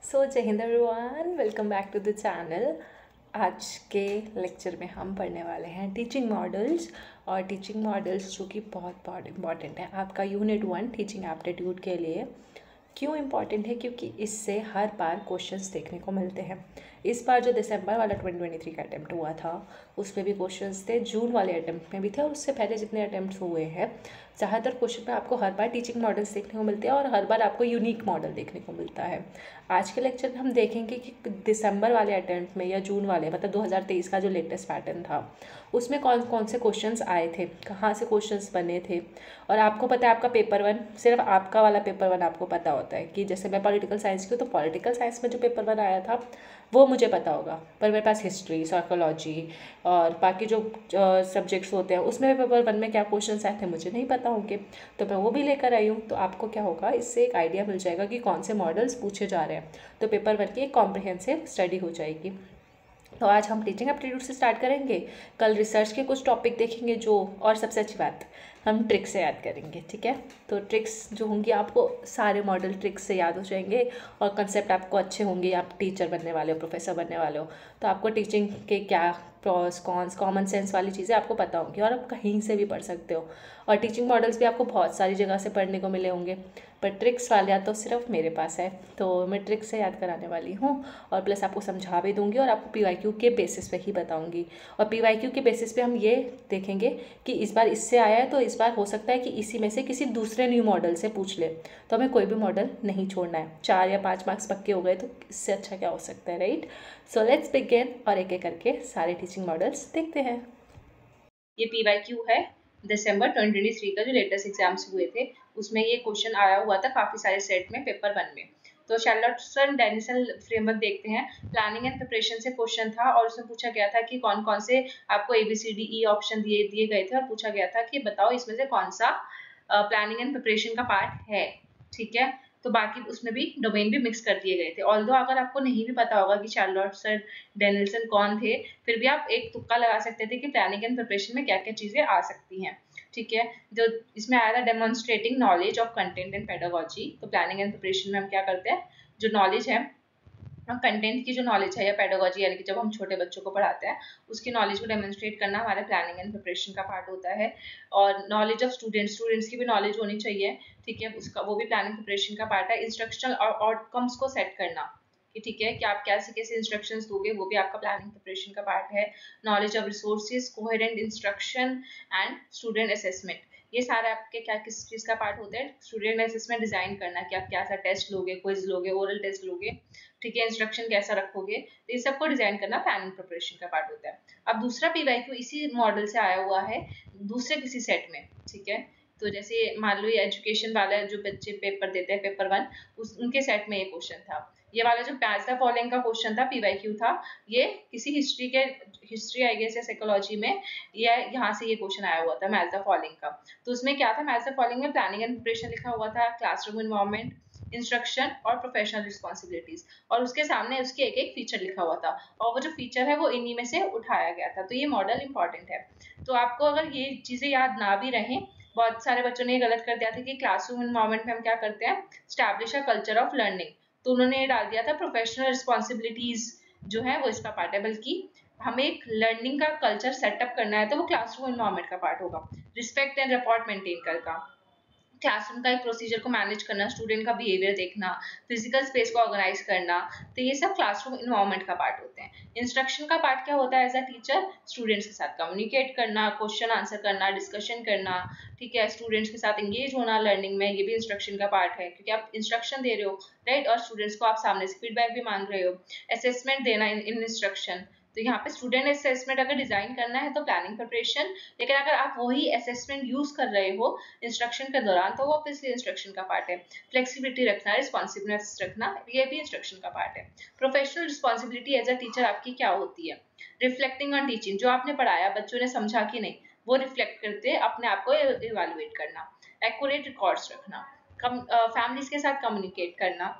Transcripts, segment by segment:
सो जय हिंद everyone, welcome back to the channel. आज के लेक्चर में हम पढ़ने वाले हैं टीचिंग मॉडल्स। और टीचिंग मॉडल्स जो कि बहुत बहुत इम्पॉर्टेंट है आपका यूनिट 1 टीचिंग एप्टीट्यूड के लिए। क्यों इम्पॉर्टेंट है? क्योंकि इससे हर बार क्वेश्चंस देखने को मिलते हैं। इस बार जो दिसंबर वाला 2023 का अटैम्प्ट हुआ था उसमें भी क्वेश्चंस थे, जून वाले अटैम्प्ट में भी थे, और उससे पहले जितने अटैम्प्ट्स हुए हैं ज़्यादातर क्वेश्चन में आपको हर बार टीचिंग मॉडल्स देखने को मिलते हैं और हर बार आपको यूनिक मॉडल देखने को मिलता है। आज के लेक्चर में हम देखेंगे कि दिसंबर वाले अटैम्प्ट में या जून वाले मतलब 2023 का जो लेटेस्ट पैटर्न था उसमें कौन कौन से क्वेश्चंस आए थे, कहाँ से क्वेश्चंस बने थे। और आपको पता है आपका पेपर 1, सिर्फ आपका वाला पेपर 1 आपको पता होता है कि जैसे मैं पॉलिटिकल साइंस की हूँ तो पॉलिटिकल साइंस में जो पेपर 1 आया था वो मुझे पता होगा, पर मेरे पास हिस्ट्री, साइकोलॉजी और बाकी जो सब्जेक्ट्स होते हैं उसमें पेपर 1 में क्या क्वेश्चंस आए थे मुझे नहीं पता होंगे, तो मैं वो भी लेकर आई हूँ। तो आपको क्या होगा, इससे एक आइडिया मिल जाएगा कि कौन से मॉडल्स पूछे जा रहे हैं, तो पेपर 1 की एक कॉम्प्रिहेंसिव स्टडी हो जाएगी। तो आज हम टीचिंग एप्टीट्यूड से स्टार्ट करेंगे, कल रिसर्च के कुछ टॉपिक देखेंगे जो, और सबसे अच्छी बात हम ट्रिक्स से याद करेंगे, ठीक है। तो ट्रिक्स जो होंगी आपको सारे मॉडल ट्रिक्स से याद हो जाएंगे और कंसेप्ट आपको अच्छे होंगे। आप टीचर बनने वाले हो, प्रोफेसर बनने वाले हो, तो आपको टीचिंग के क्या प्रॉस कॉन्स, कॉमन सेंस वाली चीज़ें आपको पता होंगी और आप कहीं से भी पढ़ सकते हो। और टीचिंग मॉडल्स भी आपको बहुत सारी जगह से पढ़ने को मिले होंगे, पर ट्रिक्स वाले या तो सिर्फ मेरे पास है, तो मैं ट्रिक्स से याद कराने वाली हूँ और प्लस आपको समझा भी दूंगी और आपको पीवाईक्यू के बेसिस पे ही बताऊंगी। और पीवाईक्यू के बेसिस पे हम ये देखेंगे कि इस बार इससे आया है तो इस बार हो सकता है कि इसी में से किसी दूसरे न्यू मॉडल से पूछ ले, तो हमें कोई भी मॉडल नहीं छोड़ना है। 4 या 5 मार्क्स पक्के हो गए तो इससे अच्छा क्या हो सकता है, राइट। सो लेट्स बिगिन और एक एक करके सारे टीचिंग मॉडल्स देखते हैं। ये पीवाईक्यू है दिसंबर 2023 का जो लेटेस्ट एग्जाम्स हुए थे उसमें ये क्वेश्चन आया हुआ था काफ़ी सारे सेट में पेपर 1 में। तो चार्ल्सन डेनिसन फ्रेमवर्क देखते हैं। प्लानिंग एंड प्रिपरेशन से क्वेश्चन था और उसमें पूछा गया था कि कौन कौन से आपको ABCDE ऑप्शन दिए गए थे और पूछा गया था कि बताओ इसमें से कौन सा प्लानिंग एंड प्रिपरेशन का पार्ट है, ठीक है। तो बाकी उसमें भी डोमेन भी मिक्स कर दिए गए थे। ऑल्दो अगर आपको नहीं भी पता होगा कि चार्ल्सन डेनिसन कौन थे, फिर भी आप एक तुक्का लगा सकते थे कि प्लानिंग एंड प्रिपरेशन में क्या क्या चीजें आ सकती हैं, ठीक है। जो इसमें आया था demonstrating knowledge of content and pedagogy. तो प्लानिंग एंड प्रिपरेशन में हम क्या करते हैं, जो नॉलेज है कंटेंट की जो नॉलेज है या पेडागोजी यानी कि जब हम छोटे बच्चों को पढ़ाते हैं उसकी नॉलेज को डेमोन्स्ट्रेट करना हमारे प्लानिंग एंड प्रिपरेशन का पार्ट होता है। और नॉलेज ऑफ स्टूडेंट्स की भी नॉलेज होनी चाहिए, ठीक है, उसका वो भी प्लानिंग प्रिपरेशन का पार्ट है। इंस्ट्रक्शनल और आउटकम्स को सेट करना कि ठीक है कि आप कैसे कैसे इंस्ट्रक्शंस दोगे, वो भी आपका प्लानिंग प्रिपरेशन का पार्ट है। Knowledge of resources, coherent instruction and student assessment, ये सारे आपके क्या किस चीज का पार्ट होता है, स्टूडेंट असेसमेंट डिजाइन करना कि आप क्या सा टेस्ट लोगे, क्विज लोगे, ओरल टेस्ट लोगे, ठीक है, इंस्ट्रक्शन कैसा रखोगे, तो ये सबको डिजाइन करना प्लानिंग प्रिपरेशन का पार्ट होता है। अब दूसरा पीवाईक्यू इसी मॉडल से आया हुआ है दूसरे किसी सेट में, ठीक है। तो जैसे मान लो ये एजुकेशन वाला जो बच्चे पेपर देते हैं पेपर 1 उनके सेट में ये क्वेश्चन था। ये वाला जो मैच द फॉलोइंग का क्वेश्चन था पीवाईक्यू था, ये किसी हिस्ट्री आई गेस या साइकोलॉजी में ये यहाँ से ये क्वेश्चन आया हुआ था मैच द फॉलोइंग का। तो उसमें क्या था, मैच द फॉलोइंग में प्लानिंग एंड प्रिपरेशन लिखा हुआ था, क्लासरूम एनवायरनमेंट, इंस्ट्रक्शन और प्रोफेशनल रिस्पॉन्सिबिलिटीज, और उसके सामने उसके एक एक फीचर लिखा हुआ था और वो जो फीचर है वो इन्हीं में से उठाया गया था। तो ये मॉडल इंपॉर्टेंट है। तो आपको अगर ये चीजें याद ना भी रहें, बहुत सारे बच्चों ने ये गलत कर दिया था कि क्लासरूम एनवायरनमेंट में हम क्या करते हैं, establish a culture of learning, तो उन्होंने ये डाल दिया था प्रोफेशनल रिस्पॉन्सिबिलिटीज जो है वो इसका पार्ट है, बल्कि हमें एक लर्निंग का कल्चर सेटअप करना है तो वो क्लासरूम एनवायरनमेंट का पार्ट होगा। रिस्पेक्ट एंड रिपोर्ट मेंटेन करना, क्लासरूम का एक प्रोसीजर को मैनेज करना, स्टूडेंट का बिहेवियर देखना, फिजिकल स्पेस को ऑर्गेनाइज करना, तो ये सब क्लासरूम इन्वायरमेंट का पार्ट होते हैं। इंस्ट्रक्शन का पार्ट क्या होता है, एज अ टीचर स्टूडेंट्स के साथ कम्युनिकेट करना, क्वेश्चन आंसर करना, डिस्कशन करना, ठीक है, स्टूडेंट्स के साथ एंगेज होना लर्निंग में, ये भी इंस्ट्रक्शन का पार्ट है क्योंकि आप इंस्ट्रक्शन दे रहे हो, राइट, और स्टूडेंट्स को आप सामने से फीडबैक भी मांग रहे हो। असेसमेंट देना इन इंस्ट्रक्शन, तो यहाँ पे स्टूडेंट असेसमेंट अगर डिजाइन करना है तो प्लानिंग प्रिपरेशन, लेकिन अगर आप वही असेसमेंट यूज कर रहे हो इंस्ट्रक्शन के दौरान तो वो ऑब्वियसली इंस्ट्रक्शन का पार्ट है। फ्लेक्सिबिलिटी रखना, रिस्पॉन्सिवनेस रखना, ये भी इंस्ट्रक्शन का पार्ट है। Professional responsibility as a teacher आपकी क्या होती है, रिफ्लेक्टिंग ऑन टीचिंग, जो आपने पढ़ाया बच्चों ने समझा कि नहीं वो रिफ्लेक्ट करते अपने आप को इवेलुएट करना, एक्यूरेट रिकॉर्ड्स रखना, फैमिलीज के साथ कम्युनिकेट करना,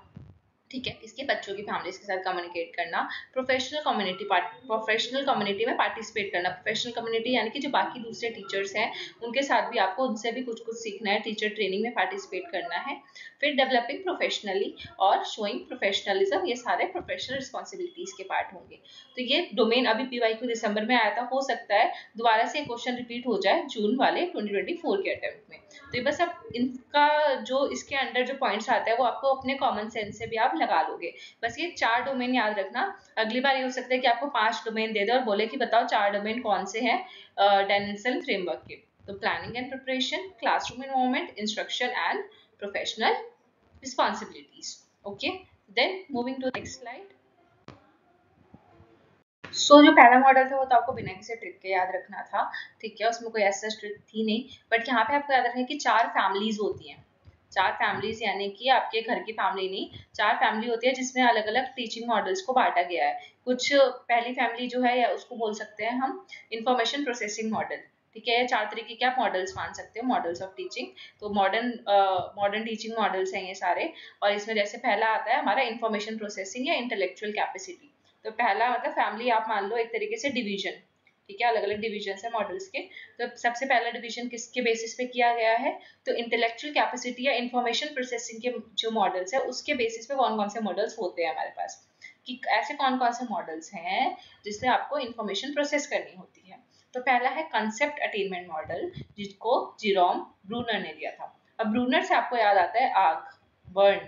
ठीक है, इसके बच्चों की फैमिलीज के साथ कम्युनिकेट करना, प्रोफेशनल कम्युनिटी में पार्टिसिपेट करना। प्रोफेशनल कम्युनिटी यानी कि जो बाकी दूसरे टीचर्स हैं उनके साथ भी आपको उनसे भी कुछ कुछ सीखना है, टीचर ट्रेनिंग में पार्टिसिपेट करना है। फिर डेवलपिंग प्रोफेशनली और शोइंग प्रोफेशनलिज्म, ये सारे प्रोफेशनल रिस्पॉन्सिबिलिटीज के पार्ट होंगे। तो ये डोमेन अभी पीवाईक्यू दिसंबर में आया था, हो सकता है दोबारा से क्वेश्चन रिपीट हो जाए जून वाले 2024 के अटेम्प्ट में। तो ये बस अब इनका जो इसके अंडर जो पॉइंट्स आते हैं वो आपको अपने कॉमन सेंस से भी आप लगा लोगे। बस ये 4 डोमेन याद रखना। अगली बार ये हो सकता है कि आपको 5 डोमेन दे दे और बोले कि बताओ 4 डोमेन कौन से हैं डेनिसन फ्रेमवर्क के। तो planning and preparation, classroom environment, instruction and professional responsibilities. Okay, then moving to next slide. जो पहला मॉडल था वो तो आपको बिना किसी ट्रिक के याद रखना था। ठीक है, उसमें कोई ऐसा ट्रिक थी नहीं, बट यहाँ पे आपको याद रखना है कि 4 फैमिलीज होती हैं। 4 फैमिलीज यानी कि आपके घर की फैमिली नहीं, 4 फैमिली होती है जिसमें अलग अलग टीचिंग मॉडल्स को बांटा गया है। कुछ पहली फैमिली जो है या उसको बोल सकते हैं हम इंफॉर्मेशन प्रोसेसिंग मॉडल। ठीक है, 4 तरीके के आप मॉडल्स मान सकते हो, मॉडल्स ऑफ टीचिंग। तो मॉडर्न टीचिंग मॉडल्स हैं ये सारे। और इसमें जैसे पहला आता है हमारा इंफॉर्मेशन प्रोसेसिंग या इंटेलेक्चुअल कैपेसिटी। तो पहला मतलब फैमिली आप मान लो एक तरीके से डिवीजन। ठीक है, अलग अलग डिवीजन है मॉडल्स के। तो सबसे पहला डिवीजन किसके बेसिस पे किया गया है, तो इंटेलेक्चुअल कैपेसिटी या इंफॉर्मेशन प्रोसेसिंग के जो मॉडल्स है उसके बेसिस पे कौन कौन से मॉडल्स होते हैं हमारे पास, कि ऐसे कौन कौन से मॉडल्स हैं जिससे आपको इंफॉर्मेशन प्रोसेस करनी होती है। तो पहला है कंसेप्ट अटेनमेंट मॉडल, जिसको जिरोम ब्रूनर ने दिया था। अब ब्रूनर से आपको याद आता है आग, बर्न।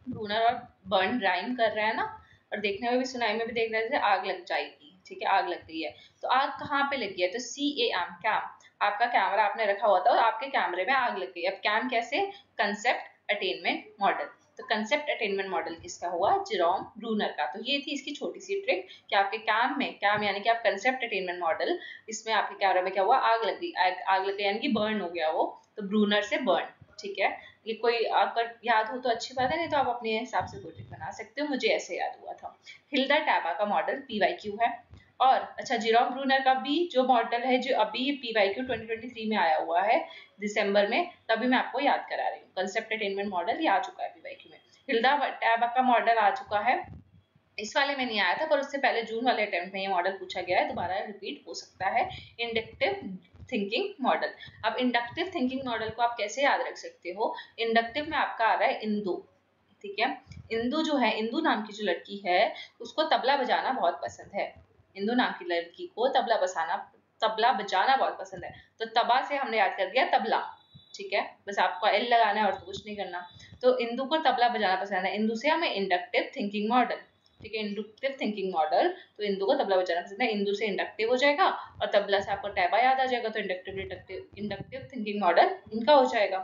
ब्रूनर और बर्न राइम कर रहा है ना, और देखने में भी सुनाई में भी देख रहे थे आग लग जाएगी। ठीक है, आग लग गई है। तो आग कहाँ पे लगी है, तो CAM, कैम। आपका कैमरा आपने रखा हुआ था और आपके कैमरे में आग लग गई। अब कैम कैसे, कंसेप्ट अटेनमेंट मॉडल। तो कंसेप्ट अटेनमेंट मॉडल किसका हुआ, जेरोम ब्रूनर का। तो ये थी इसकी छोटी सी ट्रिक कि आपके कैम में, कैम यानी कि आप कंसेप्ट अटेनमेंट मॉडल, इसमें आपके कैमरा में क्या हुआ, आग लग गई। आग लग गई यानी कि बर्न हो गया वो, तो ब्रूनर से बर्न। ठीक है, ये कोई अगर याद हो तो अच्छी बात है, नहीं तो आप अपने हिसाब से कोई ट्रिक बना सकते हो। मुझे ऐसे याद हुआ था। हिल्डा टैबा का मॉडल पीवाईक्यू है। और अच्छा, जेरोम ब्रूनर का भी जो मॉडल है जो अभी पीवाईक्यू 2023 में आया हुआ है दिसंबर में, तभी मैं आपको याद करा रही हूँ। कंसेप्ट अटेनमेंट मॉडल ये आ चुका है पीवाईक्यू में। हिल्डा टैबा का मॉडल आ चुका है, इस वाले में नहीं आया था, पर उससे पहले जून वाले अटेम्प्ट में ये मॉडल पूछा गया है, दोबारा रिपीट हो सकता है। Inductive thinking model. अब इंडक्टिव थिंकिंग मॉडल को आप कैसे याद रख सकते हो, इंडक्टिव में आपका आ रहा है इंदु। ठीक है, इंदु जो है, इंदु नाम की जो लड़की है उसको तबला बजाना बहुत पसंद है। इंदु नाम की लड़की को तबला बजाना बहुत पसंद है। तो तबा से हमने याद कर दिया तबला। ठीक है, बस आपको एल लगाना है और तो कुछ नहीं करना। तो इंदु को तबला बजाना पसंद है, इंदु से हमें इंडक्टिव थिंकिंग मॉडल। ठीक है, इंडक्टिव थिंकिंग मॉडल, तो इंदु को तबला बजाना पसंद है, इंदु से इंडक्टिव हो जाएगा, और तबला से आपको टैबा याद आ जाएगा, तो इंडक्टिव थिंकिंग मॉडल इनका हो जाएगा।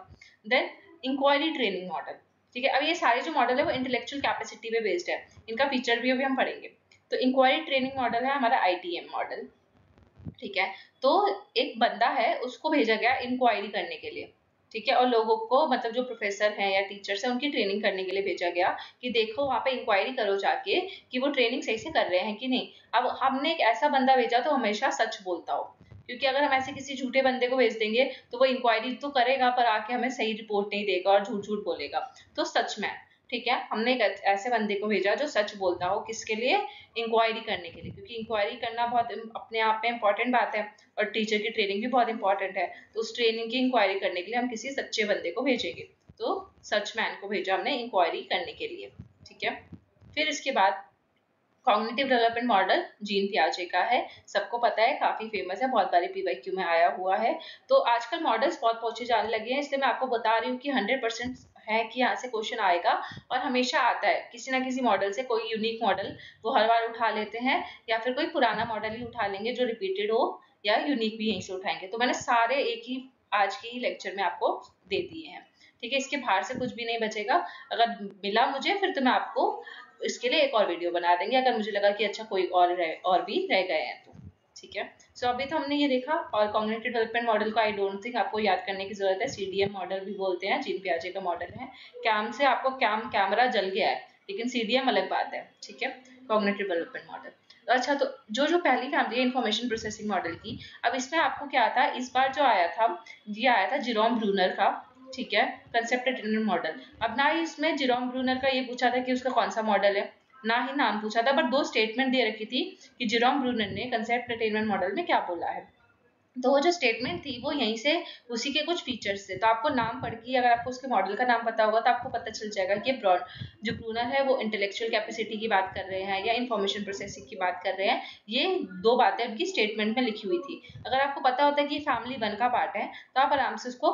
Then inquiry training model. ठीक है, अब ये सारे जो मॉडल है वो इंटेलेक्चुअल कैपेसिटी पे बेस्ड है, इनका फीचर भी अभी हम पढ़ेंगे। तो इंक्वायरी ट्रेनिंग मॉडल है हमारा ITM मॉडल। ठीक है, तो एक बंदा है उसको भेजा गया इंक्वायरी करने के लिए। ठीक है, और लोगों को मतलब जो प्रोफेसर हैं या टीचर्स हैं उनकी ट्रेनिंग करने के लिए भेजा गया कि देखो वहाँ पे इंक्वायरी करो जाके कि वो ट्रेनिंग सही से कर रहे हैं कि नहीं। अब हमने एक ऐसा बंदा भेजा तो हमेशा सच बोलता हो, क्योंकि अगर हम ऐसे किसी झूठे बंदे को भेज देंगे तो वो इंक्वायरी तो करेगा पर आके हमें सही रिपोर्ट नहीं देगा और झूठ झूठ बोलेगा। तो सच में, ठीक है, हमने एक ऐसे बंदे को भेजा जो सच बोलता हो, किसके लिए, इंक्वायरी करने के लिए, क्योंकि इंक्वायरी करना बहुत अपने आप में इंपॉर्टेंट बात है और टीचर की ट्रेनिंग भी बहुत इंपॉर्टेंट है। तो उस ट्रेनिंग की इंक्वायरी करने के लिए हम किसी सच्चे बंदे को भेजेंगे। तो सच मैन को भेजा हमने इंक्वायरी करने के लिए। ठीक है, फिर इसके बाद कॉग्निटिव डेवलपमेंट मॉडल जीन पियाजे का है, सबको पता है, काफी फेमस है, बहुत बारी पीवाईक्यू में आया हुआ है। तो आजकल मॉडल्स बहुत पूछे जाने लगे हैं, इसलिए मैं आपको बता रही हूँ कि 100% है कि यहाँ से क्वेश्चन आएगा और हमेशा आता है किसी ना किसी मॉडल से। कोई यूनिक मॉडल वो हर बार उठा लेते हैं, या फिर कोई पुराना मॉडल ही उठा लेंगे जो रिपीटेड हो, या यूनिक भी यहीं से उठाएंगे। तो मैंने सारे एक ही आज के ही लेक्चर में आपको दे दिए हैं। ठीक है, इसके बाहर से कुछ भी नहीं बचेगा। अगर मिला मुझे फिर तो मैं आपको इसके लिए एक और वीडियो बना देंगे, अगर मुझे लगा कि अच्छा कोई और भी रह गए हैं तो। ठीक है, सो अभी तो हमने ये देखा। और कॉग्निटिव डेवलपमेंट मॉडल को आई डोंट थिंक आपको याद करने की जरूरत है, CDM मॉडल भी बोलते हैं, जीन पियाजे का मॉडल है। कैम से आपको कैमरा जल गया है, लेकिन CDM अलग बात है। ठीक है, कॉग्निटिव डेवलपमेंट मॉडल। अच्छा, तो जो पहली फैमिली है इंफॉर्मेशन प्रोसेसिंग मॉडल की, अब इसमें आपको क्या था, इस बार जो आया था ये आया था जेरोम ब्रूनर का। ठीक है, कंसेप्ट अटेनमेंट मॉडल। अब ना ही इसमें जेरोम ब्रूनर का ये पूछा था कि उसका कौन सा मॉडल है, ना ही नाम पूछा था, बट दो स्टेटमेंट दे रखी थी कि जेरोम ब्रूनर ने कंसेप्ट अटेनमेंट मॉडल में क्या बोला है। तो वो जो स्टेटमेंट थी वो यहीं से उसी के कुछ फीचर्स थे। तो आपको नाम पढ़ के अगर आपको उसके मॉडल का नाम पता होगा तो आपको पता चल जाएगा कि ब्रॉड जो ब्रूनर है वो इंटेलेक्चुअल कैपेसिटी की बात कर रहे हैं या इंफॉर्मेशन प्रोसेसिंग की बात कर रहे हैं। ये दो बातें उनकी स्टेटमेंट में लिखी हुई थी। अगर आपको पता होता है कि फैमिली 1 का पार्ट है तो आप आराम से उसको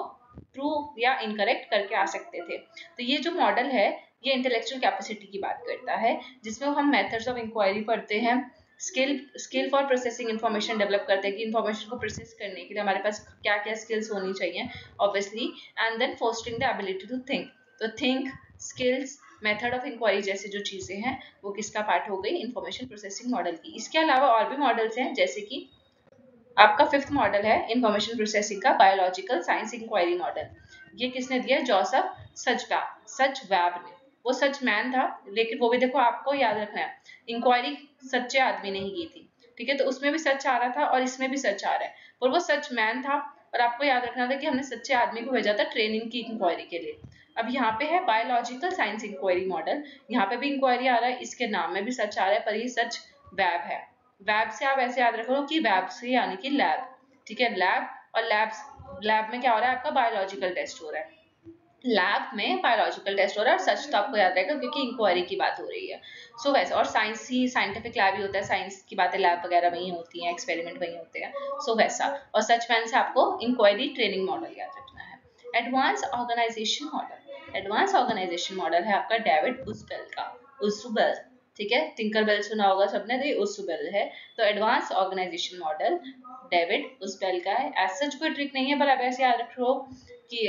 ट्रू या इनकरेक्ट करके आ सकते थे। तो ये जो मॉडल है ये इंटेलेक्चुअल कैपेसिटी की बात करता है, जिसमें हम मेथड्स ऑफ इंक्वायरी पढ़ते हैं, skill for processing information develop करते हैं कि इन्फॉर्मेशन को प्रोसेस करने के लिए हमारे पास क्या क्या स्किल्स होनी चाहिए obviously, and then fostering the ability to think. तो think, skills, method of inquiry जैसी जो चीजें हैं वो किसका पार्ट हो गई, इन्फॉर्मेशन प्रोसेसिंग मॉडल की। इसके अलावा और भी मॉडल्स हैं, जैसे कि आपका 5th मॉडल है इन्फॉर्मेशन प्रोसेसिंग का बायोलॉजिकल साइंस इंक्वायरी मॉडल। ये किसने दिया, जोसेफ सचवैब ने। वो सच मैन था, लेकिन वो भी देखो आपको याद रखना है इंक्वायरी सच्चे आदमी ने ही की थी, ठीक है। तो उसमें भी सच आ रहा था और इसमें भी सच आ रहा है, पर वो सच मैन था और आपको याद रखना था कि हमने सच्चे आदमी को भेजा था ट्रेनिंग की इंक्वायरी के लिए। अब यहाँ पे है बायोलॉजिकल साइंस इंक्वायरी मॉडल, यहाँ पे भी इंक्वायरी आ रहा है, इसके नाम में भी सच आ रहा है, पर ये सच वैब है। वैब से आप ऐसे याद रखो कि वैब से यानी कि लैब, ठीक है। लैब और लैब में क्या हो रहा है, आपका बायोलॉजिकल टेस्ट हो रहा है, लैब में बायोलॉजिकल टेस्ट हो रहा है। और सच तो आपको याद रहेगा क्योंकि इंक्वायरी की बात हो रही है। सो वैसे और साइंस ही साइंटिफिक लैब ही होता है, साइंस की बातें लैब वगैरह में ही होती हैं, एक्सपेरिमेंट वही होते हैं। सो वैसा, और सच मैन से आपको इंक्वायरी ट्रेनिंग मॉडल याद रखना है। Advance organization model, advance organization model है आपका डेविड उसबेल का, उसबेल, ठीक है। टिंकरबेल सुना होगा सबने, तो ये उसबेल है। तो एडवांस ऑर्गेनाइजेशन मॉडल डेविड उसबेल का है। एज सच कोई ट्रिक नहीं है, पर आप ऐसे याद रखो कि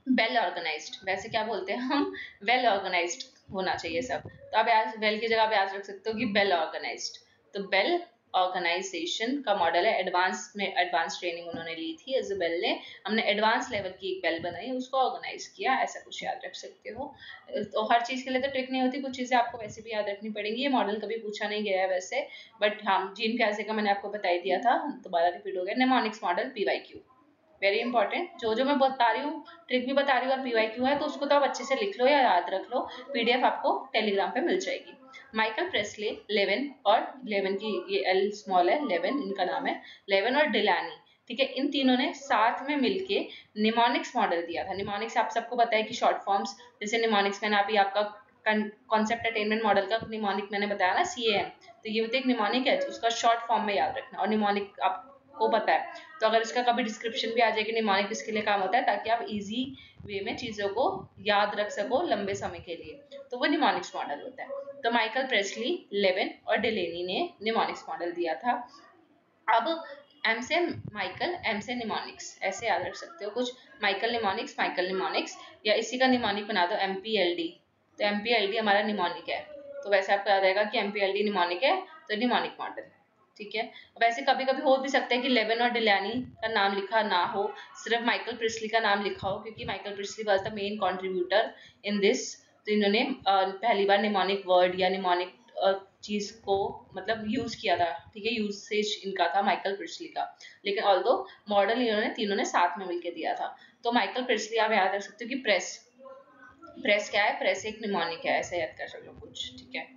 वेल ऑर्गेनाइज्ड, वैसे क्या बोलते हैं हम, वेल ऑर्गेनाइज्ड होना चाहिए सब। तो आप वेल की जगह आप याद रख सकते हो कि बेल ऑर्गेनाइज्ड। तो बेल ऑर्गेनाइजेशन का मॉडल है, एडवांस में एडवांस ट्रेनिंग उन्होंने ली थी इज़ाबेल ने, हमने एडवांस लेवल की एक बेल बनाई, उसको ऑर्गेनाइज किया, ऐसा कुछ याद रख सकते हो। तो हर चीज़ के लिए तो ट्रिक नहीं होती, कुछ चीज़ें आपको वैसे भी याद रखनी पड़ेंगी। ये मॉडल कभी पूछा नहीं गया है वैसे, बट हाँ जीन प्याजे का मैंने आपको बता ही दिया था, दोबारा रिपीट हो गया। Mnemonics model, PYQ, very important. जो मैं बता रही हूँ, ट्रिक भी बता रही हूँ और PYQ है, तो उसको तो आप अच्छे से लिख लो या याद रख लो, PDF आपको टेलीग्राम पे मिल जाएगी। माइकल प्रेस्ले, लेविन, और लेविन की ये L स्मॉल है, लेविन इनका नाम है, लेविन और डिलानी, ठीक है। इन तीनों ने साथ में मिलके निमोनिक्स मॉडल दिया था। निमोनिक्स आप सबको पता है कि शॉर्ट फॉर्म्स, जैसे निमोनिक्स मैंने अभी आपका कॉन्सेप्ट अटेनमेंट मॉडल का निमोनिक मैंने बताया ना, CAM, तो ये एक निमोनिक है, उसका शॉर्ट फॉर्म में याद रखना। और निमोनिक आपको पता है, तो अगर इसका कभी डिस्क्रिप्शन भी आ जाए कि निमोनिक किसके लिए काम होता है, ताकि आप इजी वे में चीज़ों को याद रख सको लंबे समय के लिए, तो वो निमोनिक्स मॉडल होता है। तो माइकल प्रेस्ली, लेविन और डिलेनी ने निमोनिक्स मॉडल दिया था। अब M से माइकल, M से निमोनिक्स, ऐसे याद रख सकते हो कुछ, माइकल निमोनिक्स, या इसी का निमोनिक बना दो MPLD। तो MPLD हमारा निमोनिक है, तो वैसे आपको याद रहेगा कि MPLD निमोनिक है, तो निमोनिक मॉडल, ठीक है। वैसे कभी कभी हो भी सकता है कि लेविन और डिलानी का नाम लिखा ना हो, सिर्फ माइकल प्रिस्ली का नाम लिखा हो, क्योंकि Michael priestly was the main contributor in this. तो इन्होंने पहली बार निमोनिक वर्ड या निमोनिक चीज को मतलब यूज किया था, ठीक है, यूसेज इनका था माइकल प्रिस्ली का। लेकिन ऑल्दो मॉडल इन्होंने तीनों ने साथ में मिलकर दिया था। तो माइकल प्रिस्ली आप याद रख सकते हो कि प्रेस क्या है, प्रेस एक निमोनिक है, ऐसे याद कर सकते हो कुछ, ठीक है।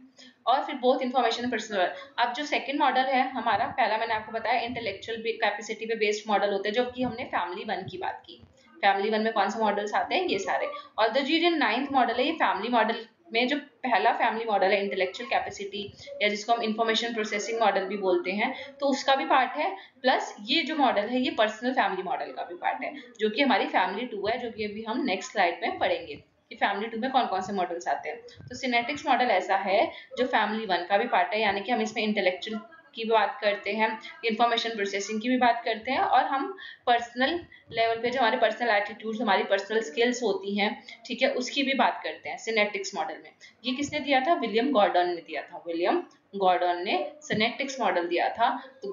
और फिर बोथ इन्फॉर्मेशन पर्सनल। अब जो सेकंड मॉडल है हमारा, पहला मैंने आपको बताया इंटेलेक्चुअल कैपेसिटी पे बेस्ड मॉडल होते हैं, जो कि हमने फैमिली 1 की बात की। फैमिली 1 में कौन से मॉडल्स आते हैं, ये सारे। और जो 9th मॉडल है, ये फैमिली मॉडल में जो पहला फैमिली मॉडल है इंटेलेक्चुअल कैपेसिटी, या जिसको हम इंफॉर्मेशन प्रोसेसिंग मॉडल भी बोलते हैं, तो उसका भी पार्ट है। प्लस ये जो मॉडल है ये पर्सनल फैमिली मॉडल का भी पार्ट है, जो कि हमारी फैमिली 2 है, जो कि अभी हम नेक्स्ट स्लाइड में पढ़ेंगे कि फैमिली 2 में कौन कौन से मॉडल्स आते हैं। तो सिनेटिक्स मॉडल ऐसा है जो फैमिली 1 का भी पार्ट है, यानी कि हम इसमें इंटेलेक्चुअल की भी बात करते हैं, इंफॉर्मेशन प्रोसेसिंग की भी बात करते हैं, और हम पर्सनल लेवल पे जो हमारे पर्सनल एटीट्यूड्स, हमारी पर्सनल स्किल्स होती हैं, ठीक है, उसकी भी बात करते हैं सिनेटिक्स मॉडल में। ये किसने दिया था, विलियम गॉर्डन ने दिया था, विलियम गॉर्डन ने सिनेटिक्स मॉडल दिया था। तो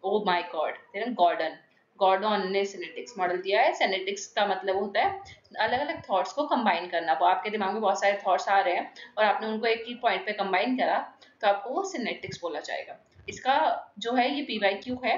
ओ माय गॉड, गॉर्डन ने सिनेटिक्स मॉडल दिया है। सिनेटिक्स का मतलब होता है अलग अलग थॉट्स को कंबाइन करना। वो आपके दिमाग में बहुत सारे थॉट्स आ रहे हैं और आपने उनको एक ही पॉइंट पे कंबाइन करा, तो आपको वो सिनेटिक्स बोला जाएगा। इसका जो है ये PYQ है,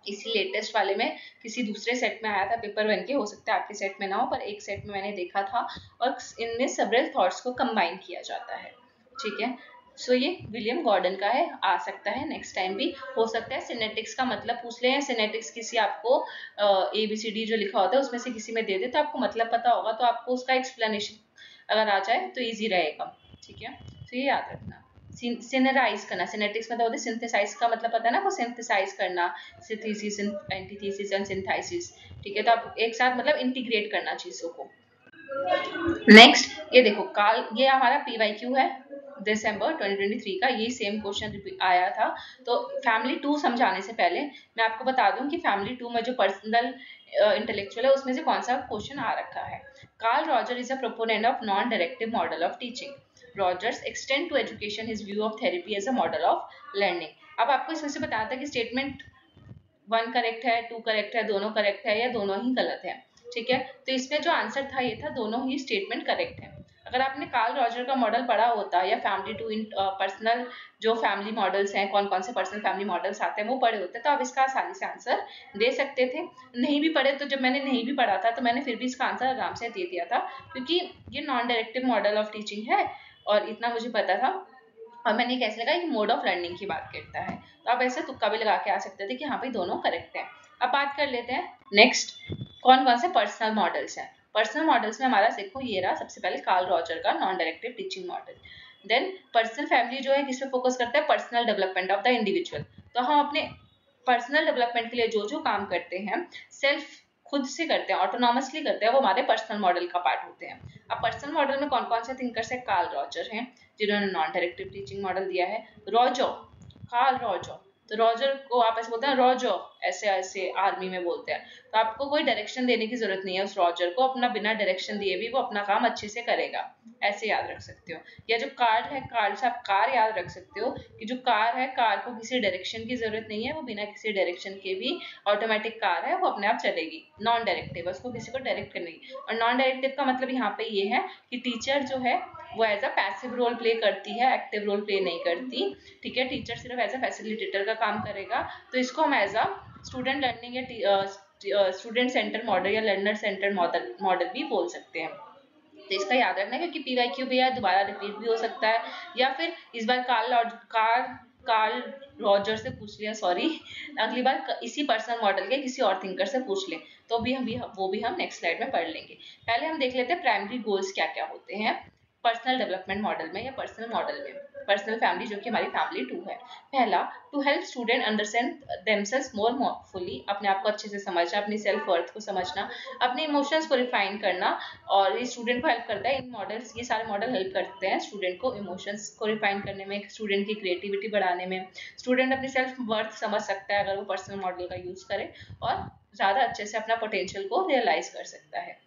इसी लेटेस्ट वाले में किसी दूसरे सेट में आया था पेपर 1 के, हो सकता है आपके सेट में ना हो, पर एक सेट में मैंने देखा था, और इनमें सेवरल थॉट्स को कंबाइन किया जाता है, ठीक है। सो ये विलियम गॉर्डन का है, आ सकता है नेक्स्ट टाइम भी, हो सकता है सिनेटिक्स का मतलब पूछ ले, या सिनेटिक्स किसी आपको ABCD जो लिखा होता है उसमें से किसी में दे दे, तो आपको मतलब पता होगा, तो आपको उसका एक्सप्लेनेशन अगर आ जाए तो ईजी रहेगा, ठीक है। तो ये याद रखना। सिनराइज करना, सिनेटिक्स मतलब होता है सिंथेसाइज का मतलब पता है ना, वो सिंथेसाइज करना, सिंथेसिस, एंटीथेसिस एंड सिंथेसिस, ठीक है। तो आप एक साथ मतलब इंटीग्रेट करना चीजों को। नेक्स्ट ये देखो काल, ये हमारा PYQ है दिसंबर 2023 का, ये सेम क्वेश्चन आया था। तो फैमिली 2 समझाने से पहले मैं आपको बता दूं कि फैमिली 2 में जो पर्सनल इंटेलेक्चुअल है उसमें से कौन सा क्वेश्चन आ रखा है। Carl Roger is a proponent of non directive model of teaching. Rogers extend to education his view of therapy as a model of learning. अब आपको इसमें से बताना था कि स्टेटमेंट 1 करेक्ट है, 2 करेक्ट है, दोनों करेक्ट है, या दोनों ही गलत है, ठीक है। तो इसमें जो आंसर था ये था दोनों ही स्टेटमेंट करेक्ट है। अगर आपने कार्ल रॉजर का मॉडल पढ़ा होता या फैमिली 2 इन पर्सनल जो फैमिली मॉडल्स हैं, कौन कौन से पर्सनल फैमिली मॉडल्स आते हैं वो पढ़े होते, तो आप इसका आसानी से आंसर दे सकते थे। नहीं भी पढ़े तो जब मैंने नहीं भी पढ़ा था तो मैंने फिर भी इसका आंसर आराम से दे दिया था, क्योंकि ये non directive model of teaching है और इतना मुझे पता था, और मैंने कैसे लगा कि मोड ऑफ लर्निंग की बात करता है, तो आप ऐसे तुक्का भी लगा के आ सकते थे कि हाँ भाई दोनों करेक्ट है। अब बात कर लेते हैं नेक्स्ट कौन कौन से पर्सनल मॉडल्स हैं। पर्सनल मॉडल्स में हमारा देखो ये रहा सबसे पहले कार्ल रॉजर का non directive teaching model. Then personal family जो है किस पे फोकस करता है, personal development of the individual. तो हम अपने पर्सनल डेवलपमेंट के लिए जो जो काम करते हैं सेल्फ खुद से करते हैं, ऑटोनॉमसली करते हैं, वो हमारे पर्सनल मॉडल का पार्ट होते हैं। अब पर्सनल मॉडल में कौन कौन से थिंकर्स है, कार्ल रॉजर हैं जिन्होंने नॉन डायरेक्टिव टीचिंग मॉडल दिया है, रॉजो, कार्ल रॉजो। तो रॉजर को आप ऐसे बोलते हैं रॉजो, ऐसे ऐसे आर्मी में बोलते हैं, तो आपको कोई डायरेक्शन देने की जरूरत नहीं है उस रॉजर को, अपना बिना डायरेक्शन दिए भी वो अपना काम अच्छे से करेगा, ऐसे याद रख सकते हो। या जो कार्ल है, कार्ल से आप कार याद रख सकते हो कि जो कार है, कार को किसी डायरेक्शन की जरूरत नहीं है, वो बिना किसी डायरेक्शन के भी ऑटोमेटिक कार है, वो अपने आप चलेगी, नॉन डायरेक्टिव, उसको किसी को डायरेक्ट करने की। और नॉन डायरेक्टिव का मतलब यहाँ पे ये है कि टीचर जो है वो as a passive role play करती है, एक्टिव रोल प्ले नहीं करती, ठीक है। टीचर सिर्फ एज अ फैसिलिटेटर का काम करेगा, तो इसको हम एज अ स्टूडेंट लर्निंग या स्टूडेंट सेंटर मॉडल या लर्नर सेंटर मॉडल भी बोल सकते हैं। तो इसका याद रखना है, क्योंकि PYQ भी है, दोबारा रिपीट भी हो सकता है, या फिर इस बार कार्ल रॉजर से पूछ लिया, सॉरी, अगली बार इसी पर्सनल मॉडल के किसी और थिंकर से पूछ ले, तो भी हम नेक्स्ट स्लाइड में पढ़ लेंगे। पहले हम देख लेते हैं प्राइमरी गोल्स क्या क्या होते हैं पर्सनल डेवलपमेंट मॉडल में या पर्सनल मॉडल में, पर्सनल फैमिली जो कि हमारी फैमिली 2 है। पहला, to help student understand themselves more fully, अपने आप को अच्छे से समझना, अपनी सेल्फ वर्थ को समझना, अपने इमोशंस को रिफाइन करना, और ये स्टूडेंट को हेल्प करता है। इन मॉडल्स, ये सारे मॉडल हेल्प करते हैं स्टूडेंट को इमोशंस को रिफाइन करने में, स्टूडेंट की क्रिएटिविटी बढ़ाने में। स्टूडेंट अपनी सेल्फ वर्थ समझ सकता है अगर वो पर्सनल मॉडल का यूज करे, और ज्यादा अच्छे से अपना पोटेंशियल को रियलाइज कर सकता है।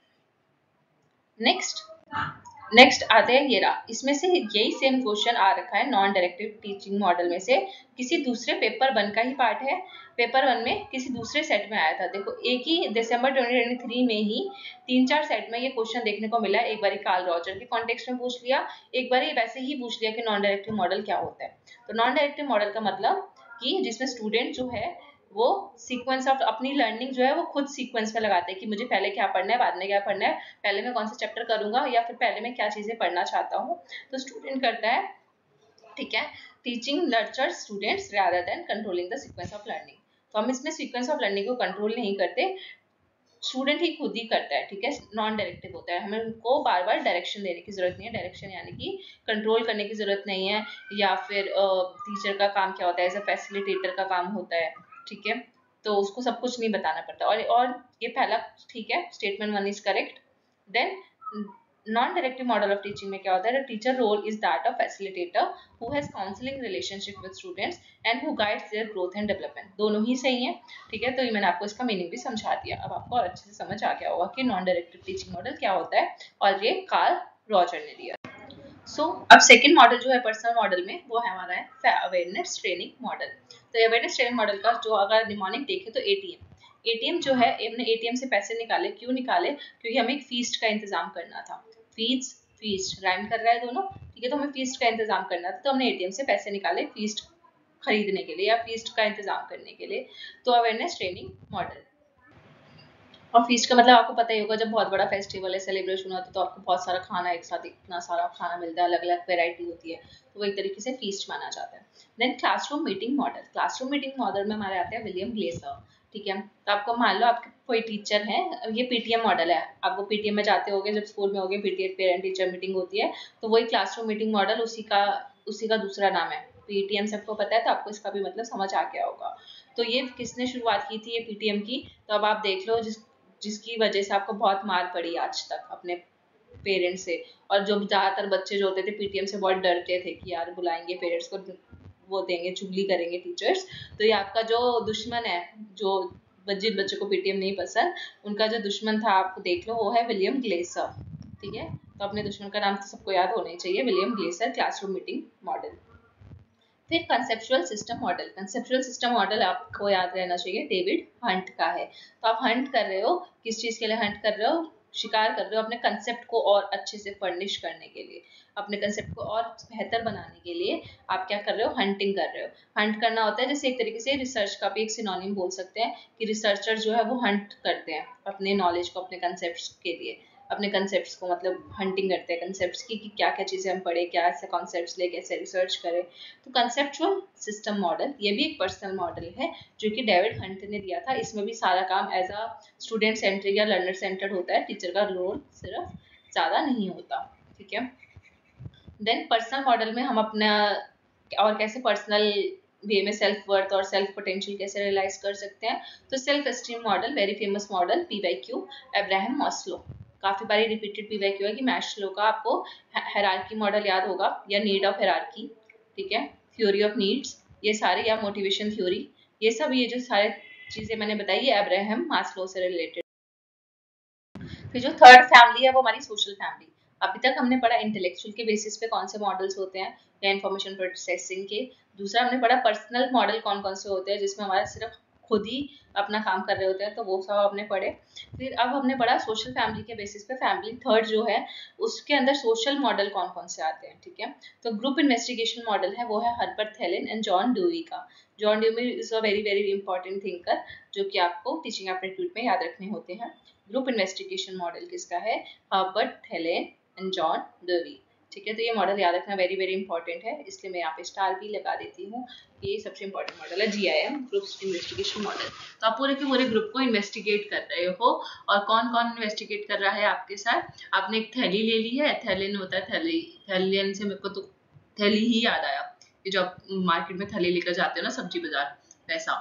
नेक्स्ट आते हैं ये रहा, इसमें से यही सेम क्वेश्चन आ रखा है नॉन डायरेक्टिव टीचिंग मॉडल में से, किसी दूसरे पेपर 1 का ही पार्ट है, पेपर 1 में किसी दूसरे सेट में आया था। देखो एक ही दिसंबर 2023 में ही 3-4 सेट में ये क्वेश्चन देखने को मिला। एक बार कार्ल रॉजर के कॉन्टेक्स्ट में पूछ लिया, एक बार वैसे ही पूछ लिया कि नॉन डायरेक्टिव मॉडल क्या होता है। तो नॉन डायरेक्टिव मॉडल का मतलब कि जिसमें स्टूडेंट जो है वो सीक्वेंस ऑफ अपनी लर्निंग जो है वो खुद सीक्वेंस में लगाते हैं कि मुझे पहले क्या पढ़ना है, बाद में क्या पढ़ना है, पहले मैं कौन सा चैप्टर करूंगा, या फिर पहले मैं क्या चीजें पढ़ना चाहता हूँ। तो स्टूडेंट करता है, ठीक है, teaching nurture students rather than controlling the sequence of learning. तो हम इसमें सीक्वेंस ऑफ लर्निंग को कंट्रोल नहीं करते, स्टूडेंट ही खुद ही करता है, ठीक है, नॉन डायरेक्टिव होता है, हमें उनको बार बार डायरेक्शन देने की जरूरत नहीं है। डायरेक्शन यानी कि कंट्रोल करने की जरूरत नहीं है, या फिर टीचर का काम क्या होता है, एज अ फैसिलिटेटर का काम होता है, ठीक है, तो उसको सब कुछ नहीं बताना पड़ता। और ये पहला, ठीक है, statement 1 is correct. Then non directive model of teaching में क्या होता है, teacher role is that of facilitator who has counselling relationship with students and who guides their growth and development. दोनों ही सही है, ठीक है। तो ये मैंने आपको इसका मीनिंग भी समझा दिया, अब आपको और अच्छे से समझ आ गया होगा कि नॉन डायरेक्टिव टीचिंग मॉडल क्या होता है, और ये कार्ल रॉजर ने दिया। अब सेकंड मॉडल जो है पर्सनल मॉडल में, वो है हमारा है अवेयरनेस ट्रेनिंग मॉडल। तो अवेयरनेस ट्रेनिंग मॉडल का जो अगर निमोनिक देखे तो एटीएम जो है, हमने एटीएम से पैसे निकाले, क्यों निकाले, क्योंकि हमें एक फीस्ट का इंतजाम करना था। फीस्ट राइम कर रहा है दोनों, ठीक है, तो हमें फीस्ट का इंतजाम करना था, तो हमने एटीएम से पैसे निकाले फीस्ट खरीदने के लिए या फीस्ट का इंतजाम करने के लिए। तो अवेयरनेस ट्रेनिंग मॉडल। और फीस्ट का मतलब आपको पता ही होगा, जब बहुत बड़ा फेस्टिवल है, सेलिब्रेशन होता है, तो आपको बहुत सारा खाना एक साथ इतना सारा खाना मिलता है, अलग अलग वेराइटी होती है, तो वो एक तरीके से फीस्ट माना जाता है। Then classroom meeting model. Classroom meeting model में हमारे आते हैं विलियम ग्लेसर। ठीक है, तो आपको मान लो आपके कोई टीचर है, ये पीटीएम मॉडल है, आपको पीटीएम में जाते होगे जब स्कूल में होगे, पीटीएम पेरेंट टीचर मीटिंग होती है, तो वही क्लासरूम मीटिंग मॉडल उसी का दूसरा नाम है। पीटीएम सबको पता है, तो आपको इसका भी मतलब समझ आ गया होगा। तो ये किसने शुरुआत की थी ये पीटीएम की, तो अब आप देख लो, जिसकी वजह से आपको बहुत मार पड़ी आज तक अपने पेरेंट्स से। और जो ज़्यादातर बच्चे जो होते थे पीटीएम से बहुत डरते थे कि यार बुलाएंगे पेरेंट्स को, वो देंगे, चुगली करेंगे टीचर्स। तो ये आपका जो दुश्मन है, जो जिन बच्चों को पीटीएम नहीं पसंद, उनका जो दुश्मन था आपको देख लो, वो है विलियम ग्लेसर। ठीक है, तो अपने दुश्मन का नाम तो सबको याद होना ही चाहिए, William Glasser classroom meeting model. फिर conceptual system model. Conceptual system model आपको याद रहना चाहिए, डेविड हंट का है। तो आप हंट कर रहे हो, किस चीज़ के लिए हंट कर रहे हो, शिकार कर रहे हो अपने कंसेप्ट को और अच्छे से फर्निश करने के लिए, अपने कंसेप्ट को और बेहतर बनाने के लिए आप क्या कर रहे हो, हंटिंग कर रहे हो। हंट करना होता है जैसे एक तरीके से रिसर्च का भी एक सिनोनिम बोल सकते हैं, कि रिसर्चर जो है वो हंट करते हैं अपने नॉलेज को, अपने कंसेप्ट के लिए, अपने कंसेप्ट्स को मतलब हंटिंग करते हैं कंसेप्ट्स की, कि क्या क्या चीज़ें हम पढ़े, क्या ऐसे कॉन्सेप्ट्स ले, कैसे रिसर्च करें। तो कंसेप्चुअल सिस्टम मॉडल ये भी एक पर्सनल मॉडल है जो कि डेविड हंट ने दिया था। इसमें भी सारा काम एज अ स्टूडेंट सेंट्रिक या लर्नर सेंटर्ड होता है, टीचर का रोल सिर्फ ज़्यादा नहीं होता। ठीक है, देन पर्सनल मॉडल में हम अपना और कैसे पर्सनल वे में सेल्फ वर्थ और सेल्फ पोटेंशियल कैसे रियलाइज कर सकते हैं। तो self esteem model, very famous model, PYQ, Abraham Maslow. काफी बारी रिपीटेड पीवाईक्यू है कि मास्लो का आपको हायरार्की मॉडल याद होगा, या नीड ऑफ हायरार्की। ठीक है, थ्योरी ऑफ नीड्स, ये सारे, या मोटिवेशन थ्योरी, ये सब, ये जो सारे चीजें मैंने बताई ये अब्राहम मास्लो से रिलेटेड। फिर जो थर्ड फैमिली है वो हमारी सोशल फैमिली। अभी तक हमने पढ़ा इंटेलेक्चुअल के बेसिस पे कौन से मॉडल्स होते हैं या इन्फॉर्मेशन प्रोसेसिंग के। दूसरा हमने पढ़ा पर्सनल मॉडल कौन कौन से होते हैं जिसमें हमारा सिर्फ खुद ही अपना काम कर रहे होते हैं, तो वो सब हमने पढ़े। फिर अब हमने पढ़ा सोशल फैमिली के बेसिस पे फैमिली थर्ड जो है उसके अंदर सोशल मॉडल कौन कौन से आते हैं। ठीक है, तो ग्रुप इन्वेस्टिगेशन मॉडल है, वो है हर्बर्ट थेलिन एंड जॉन ड्यूई का। John dewy is a very very important thinker जो कि आपको टीचिंग एप्टीट्यूड में याद रखने होते हैं। ग्रुप इन्वेस्टिगेशन मॉडल किसका है, हर्बर्ट थेलिन एंड जॉन ड्यूई। ठीक है, तो ये मॉडल याद रखना वेरी वेरी इंपॉर्टेंट है, इसलिए मैं यहाँ पे स्टार भी लगा देती हूँ। ये सबसे इंपॉर्टेंट मॉडल है GIM, ग्रुप इन्वेस्टिगेशन मॉडल। तो आप पूरे के पूरे ग्रुप को इन्वेस्टिगेट कर रहे हो, और कौन कौन इन्वेस्टिगेट कर रहा है आपके साथ। आपने एक थैली ले ली है, थैलिन होता है थैली, थैलियन से मेरे को तो थैली ही याद आया, कि जो आप मार्केट में थैली लेकर जाते हो ना सब्जी बाजार, वैसा।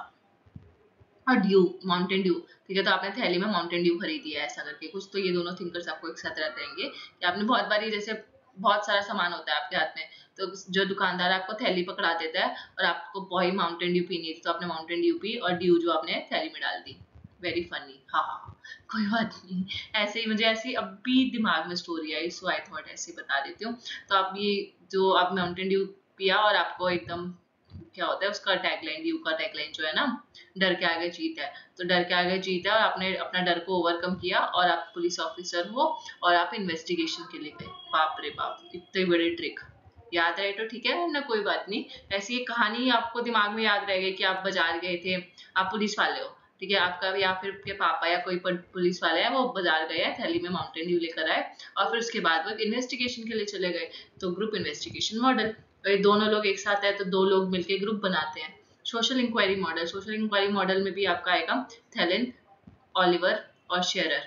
और ड्यू, माउंटेन ड्यू। ठीक है, तो आपने थैली में माउंटेन ड्यू खरीदी है, ऐसा करके कुछ। तो ये दोनों थिंकर्स आपको एक साथ रहते रहेंगे कि आपने बहुत बारी, जैसे बहुत सारा सामान होता है आपके हाथ में, तो जो दुकानदार आपको थैली पकड़ा देता है और आपको वही माउंटेन ड्यू पीनी थी, तो आपने माउंटेन ड्यू पी और ड्यू जो आपने थैली में डाल दी। वेरी फनी, हाँ हाँ, कोई बात नहीं। ऐसे ही मुझे ऐसी अभी दिमाग में story I, so I thought ऐसे बता देती हूँ। तो आप ये जो आप माउंटेन ड्यू पिया और आपको एकदम, क्या होता है उसका टैगलाइन, ड्यू का टैगलाइन जो है ना, डर के आगे जीत है। तो डर के आगे जीत है, और आपने अपना डर को ओवरकम किया और आप पुलिस ऑफिसर हो और आप इन्वेस्टिगेशन के लिए गए। बाप रे बाप, इतने बड़े ट्रिक याद रहे तो ठीक है, वरना कोई बात नहीं। ऐसी एक कहानी आपको दिमाग में याद रहेगी कि आप बाजार गए थे, आप पुलिस वाले हो, ठीक है, आपका या फिर आपके पापा या कोई पुलिस वाले हैं, वो बाजार गए हैं, थैली में माउंटेन ड्यू लेकर आए, और फिर उसके बाद वो इन्वेस्टिगेशन के लिए चले गए। तो ग्रुप इन्वेस्टिगेशन मॉडल, दोनों लोग एक साथ है तो दो लोग मिलकर ग्रुप बनाते हैं। Social inquiry model, social inquiry model में भी आपका आएगा थेलिन, ऑलिवर और शेरर।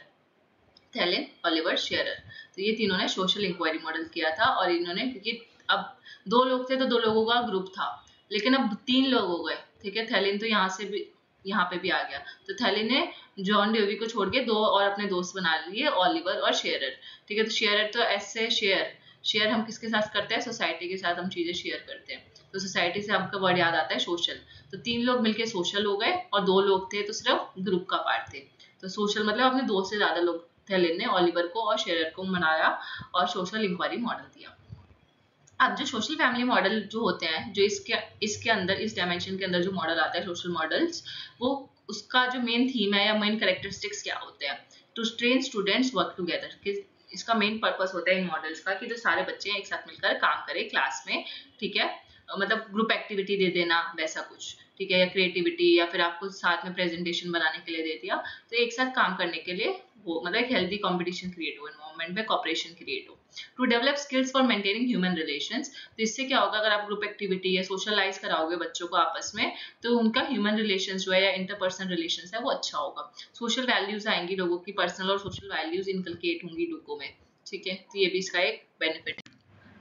थेलिन, ऑलिवर, शेरर, तो ये तीनों ने सोशल इंक्वायरी मॉडल किया था। और इन्होंने, क्योंकि अब दो लोग थे तो दो लोगों का ग्रुप था, लेकिन अब 3 लोग हो गए। ठीक है, थेलिन तो यहाँ से भी यहाँ पे भी आ गया, तो थेलिन ने जॉन ड्यूवी को छोड़ के 2 और अपने दोस्त बना लिए, ऑलिवर और शेरर। ठीक है, तो शेरर तो ऐसे शेयर हम किसके साथ करते हैं, सोसाइटी के साथ हम चीजें शेयर करते हैं। तो सोसाइटी से आपका वर्ड याद आता है सोशल। तो 3 लोग मिलके सोशल हो गए, और 2 लोग थे तो सिर्फ ग्रुप का पार्ट थे। तो सोशल मतलब अपने 2 से ज्यादा लोग, थेलिन ने ऑलिवर को और शेरर को मनाया और सोशल इंक्वायरी मॉडल दिया। अब जो सोशल फैमिली मॉडल जो होते हैं, जो इसके अंदर, इस डायमेंशन के अंदर जो मॉडल आता है सोशल मॉडल्स, वो उसका जो मेन थीम है या मेन कैरेक्टरिस्टिक्स क्या होते हैं, to train students work together. इसका मेन पर्पस होता है इन मॉडल्स का कि जो सारे बच्चे एक साथ मिलकर काम करें क्लास में। ठीक है, मतलब ग्रुप एक्टिविटी दे देना वैसा कुछ, ठीक है, या क्रिएटिविटी, या फिर आपको साथ में प्रेजेंटेशन बनाने के लिए दे दिया, तो एक साथ काम करने के लिए वो मतलब एक हेल्दी कंपटीशन क्रिएट हो, एनवायरनमेंट में कॉपरेशन क्रिएट हो। To develop skills for maintaining human relations, तो इससे क्या होगा, अगर आप ग्रुप एक्टिविटी या सोशलाइज कराओगे बच्चों को आपस में, तो उनका ह्यूमन रिलेशंस जो है या इंटरपर्सनल रिलेशंस है वो अच्छा होगा। सोशल वैल्यूज आएंगी, लोगों की पर्सनल और सोशल वैल्यूज इनकलकेट होंगी लोगों में, ठीक है, तो ये भी इसका एक बेनिफिट है।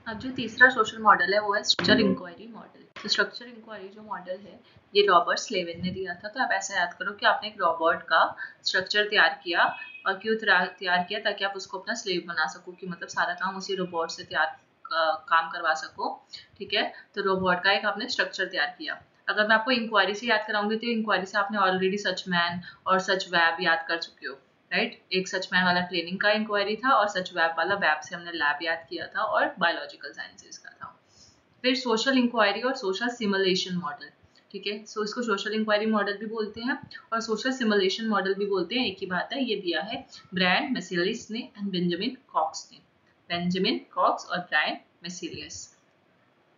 अब जो तीसरा सोशल मॉडल है वो है स्ट्रक्चर इंक्वायरी मॉडल। तो स्ट्रक्चर इंक्वायरी जो मॉडल है ये रॉबर्ट स्लेविन ने दिया था। तो आप ऐसा याद करो कि आपने एक रोबोट का स्ट्रक्चर तैयार किया, और क्यों तैयार किया, ताकि आप उसको अपना स्लेव बना सको, कि मतलब सारा काम उसी रोबोट से काम करवा सको, ठीक है। तो रोबोट का एक आपने स्ट्रक्चर तैयार किया। अगर मैं आपको इंक्वायरी से याद कराऊंगी तो इंक्वायरी से आपने ऑलरेडी सच मैन और सच वेब याद कर चुके हो, राइट। एक सच मैन वाला ट्रेनिंग का इंक्वायरी था, और सच वेब वाला वेब से हमने लैब याद किया था, और बायोलॉजिकल साइंसेज का था। फिर सोशल इंक्वायरी और सोशल सिमुलेशन मॉडल, ठीक है। सो इसको सोशल इंक्वायरी मॉडल भी बोलते हैं और सोशल सिमुलेशन मॉडल भी बोलते हैं, एक ही बात है। ये दिया है ब्रायन मैसेलिस ने एंड बेंजामिन कॉक्स ने, बेंजामिन कॉक्स और ब्रायन मैसेलिस।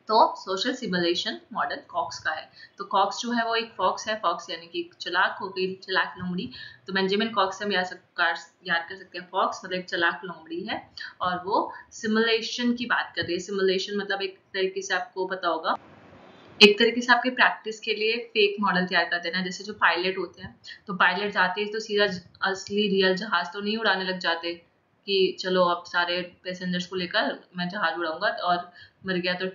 तो सोशल सिमुलेशन मॉडल कॉक्स का है। तो कॉक्स जो है वो एक फॉक्स है, फॉक्स यानी कि चालाक हो गई, चालाक लोमड़ी। तो बेंजामिन कॉक्स से हम याद कर सकते हैं, फॉक्स मतलब एक चालाक लोमड़ी है, और वो सिमुलेशन की बात कर रही है। सिमुलेशन मतलब एक तरीके से आपको पता होगा, एक तरीके से आपके प्रैक्टिस के लिए फेक मॉडल तैयार कर देना। जैसे जो पायलट होते हैं, तो पायलट जाते हैं तो सीधा असली रियल जहाज तो नहीं उड़ाने लग जाते कि चलो अब सारे पैसेंजर्स को लेकर मैं जहाज उड़ाऊंगा, और मर गया तो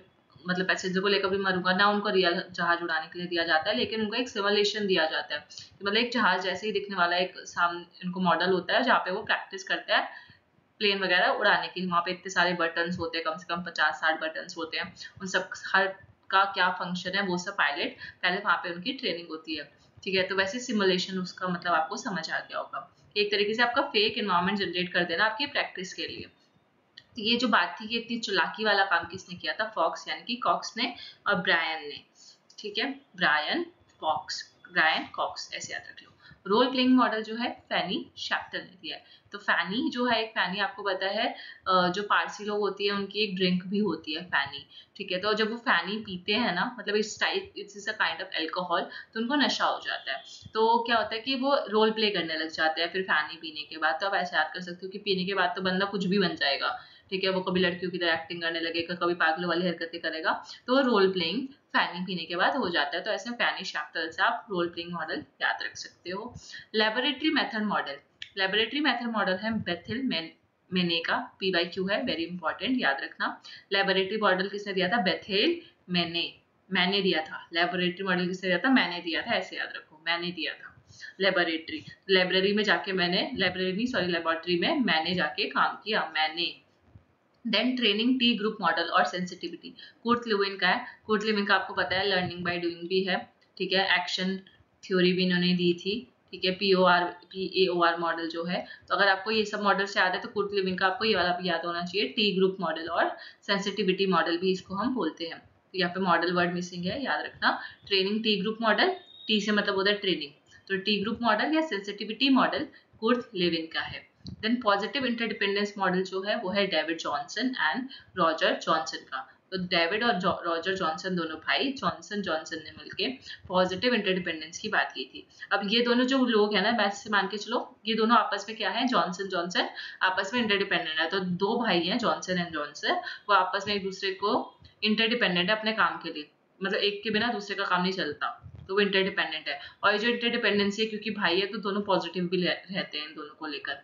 मतलब पैसेंजर को लेकर भी मरूंगा ना, उनको रियल जहाज उड़ाने के लिए दिया जाता है, लेकिन उनको एक सिमुलेशन दिया जाता है। मतलब एक जहाज जैसे ही दिखने वाला एक सामने उनको मॉडल होता है, जहाँ पे वो प्रैक्टिस करते हैं प्लेन वगैरह उड़ाने की। वहाँ पे इतने सारे बटन्स होते हैं, कम से कम 50-60 बटन्स होते हैं, उन सब हर का क्या फंक्शन है वो सब पायलट पहले वहाँ पे उनकी ट्रेनिंग होती है, ठीक है। तो वैसे सिमुलेशन उसका मतलब आपको समझ आ गया होगा, एक तरीके से आपका फेक एनवायरनमेंट जनरेट कर देना आपकी प्रैक्टिस के लिए। तो ये जो बात थी कि इतनी चालाकी वाला काम किसने किया था, फॉक्स यानी कि कॉक्स ने और ब्रायन ने, ठीक है, ब्रायन कॉक्स ऐसे याद रख लो। रोल प्लेइंग मॉडल जो है फैनी शैप्टन ने दिया है। तो फैनी जो है, एक फैनी आपको पता है जो पारसी लोग होती है उनकी एक ड्रिंक भी होती है फैनी, ठीक है। तो जब वो फैनी पीते हैं ना, मतलब it's a kind of alcohol, तो उनको नशा हो जाता है। तो क्या होता है कि वो रोल प्ले करने लग जाते हैं फिर फैनी पीने के बाद। तो आप ऐसे याद कर सकते हो कि पीने के बाद तो बंदा कुछ भी बन जाएगा, ठीक है। वो कभी लड़कियों की तरह एक्टिंग करने लगेगा, कभी पागलों वाली हरकतें करेगा, तो रोल प्लेइंग फैनी पीने के बाद हो जाता है। तो ऐसे फैनी शैप्टल से आप रोल प्लेइंग मॉडल याद रख सकते हो। Laboratory method model, laboratory method model है बेथिल मेने का, PYQ है, वेरी इंपॉर्टेंट, याद रखना। लेबोरेटरी मॉडल किसने दिया था, बेथिल मेने, मैंने दिया था। लेबोरेटरी मॉडल किसने दिया था, मैंने दिया था, ऐसे याद रखो, मैंने दिया था। लेबोरेटरी, लाइब्रेरी में जाके मैंने, लाइब्रेरी सॉरी लेबोरेटरी में मैंने जाके काम किया, मैंने। Then training T group model और सेंसिटिविटी, कुर्ट लुविन का है। कुर्ट लुविन का आपको पता है लर्निंग बाय डूइंग भी है, ठीक है। एक्शन थ्योरी भी इन्होंने दी थी, ठीक है। PAOR मॉडल जो है, तो अगर आपको ये सब मॉडल से याद है तो कुर्ट लुविन का आपको ये वाला भी याद होना चाहिए, टी ग्रुप मॉडल और सेंसिटिविटी मॉडल भी इसको हम बोलते हैं। तो यहाँ पे मॉडल वर्ड मिसिंग है, याद रखना। Training T group model, T से मतलब होता है ट्रेनिंग, तो टी ग्रुप मॉडल या सेंसिटिविटी मॉडल कुर्ट लेविन का है। देन पॉजिटिव इंटरडिपेंडेंस मॉडल जो है वो है David Johnson and Roger Johnson का। तो डेविड और रॉजर जॉनसन दोनों भाई, जॉनसन ने मिलके पॉजिटिव इंटरडिपेंडेंस की बात की थी। अब ये दोनों जो लोग हैं ना, मैथ से मान के चलो, ये दोनों आपस में क्या है, जॉनसन आपस में इंटरडिपेंडेंट है। तो दो भाई हैं जॉनसन एंड जॉनसन, वो आपस में एक दूसरे को इंटरडिपेंडेंट है अपने काम के लिए, मतलब एक के बिना दूसरे का काम नहीं चलता, तो वो इंटरडिपेंडेंट है। और ये जो इंटरडिपेंडेंसी है, क्योंकि भाई है तो दोनों पॉजिटिव भी रहते हैं इन दोनों को लेकर।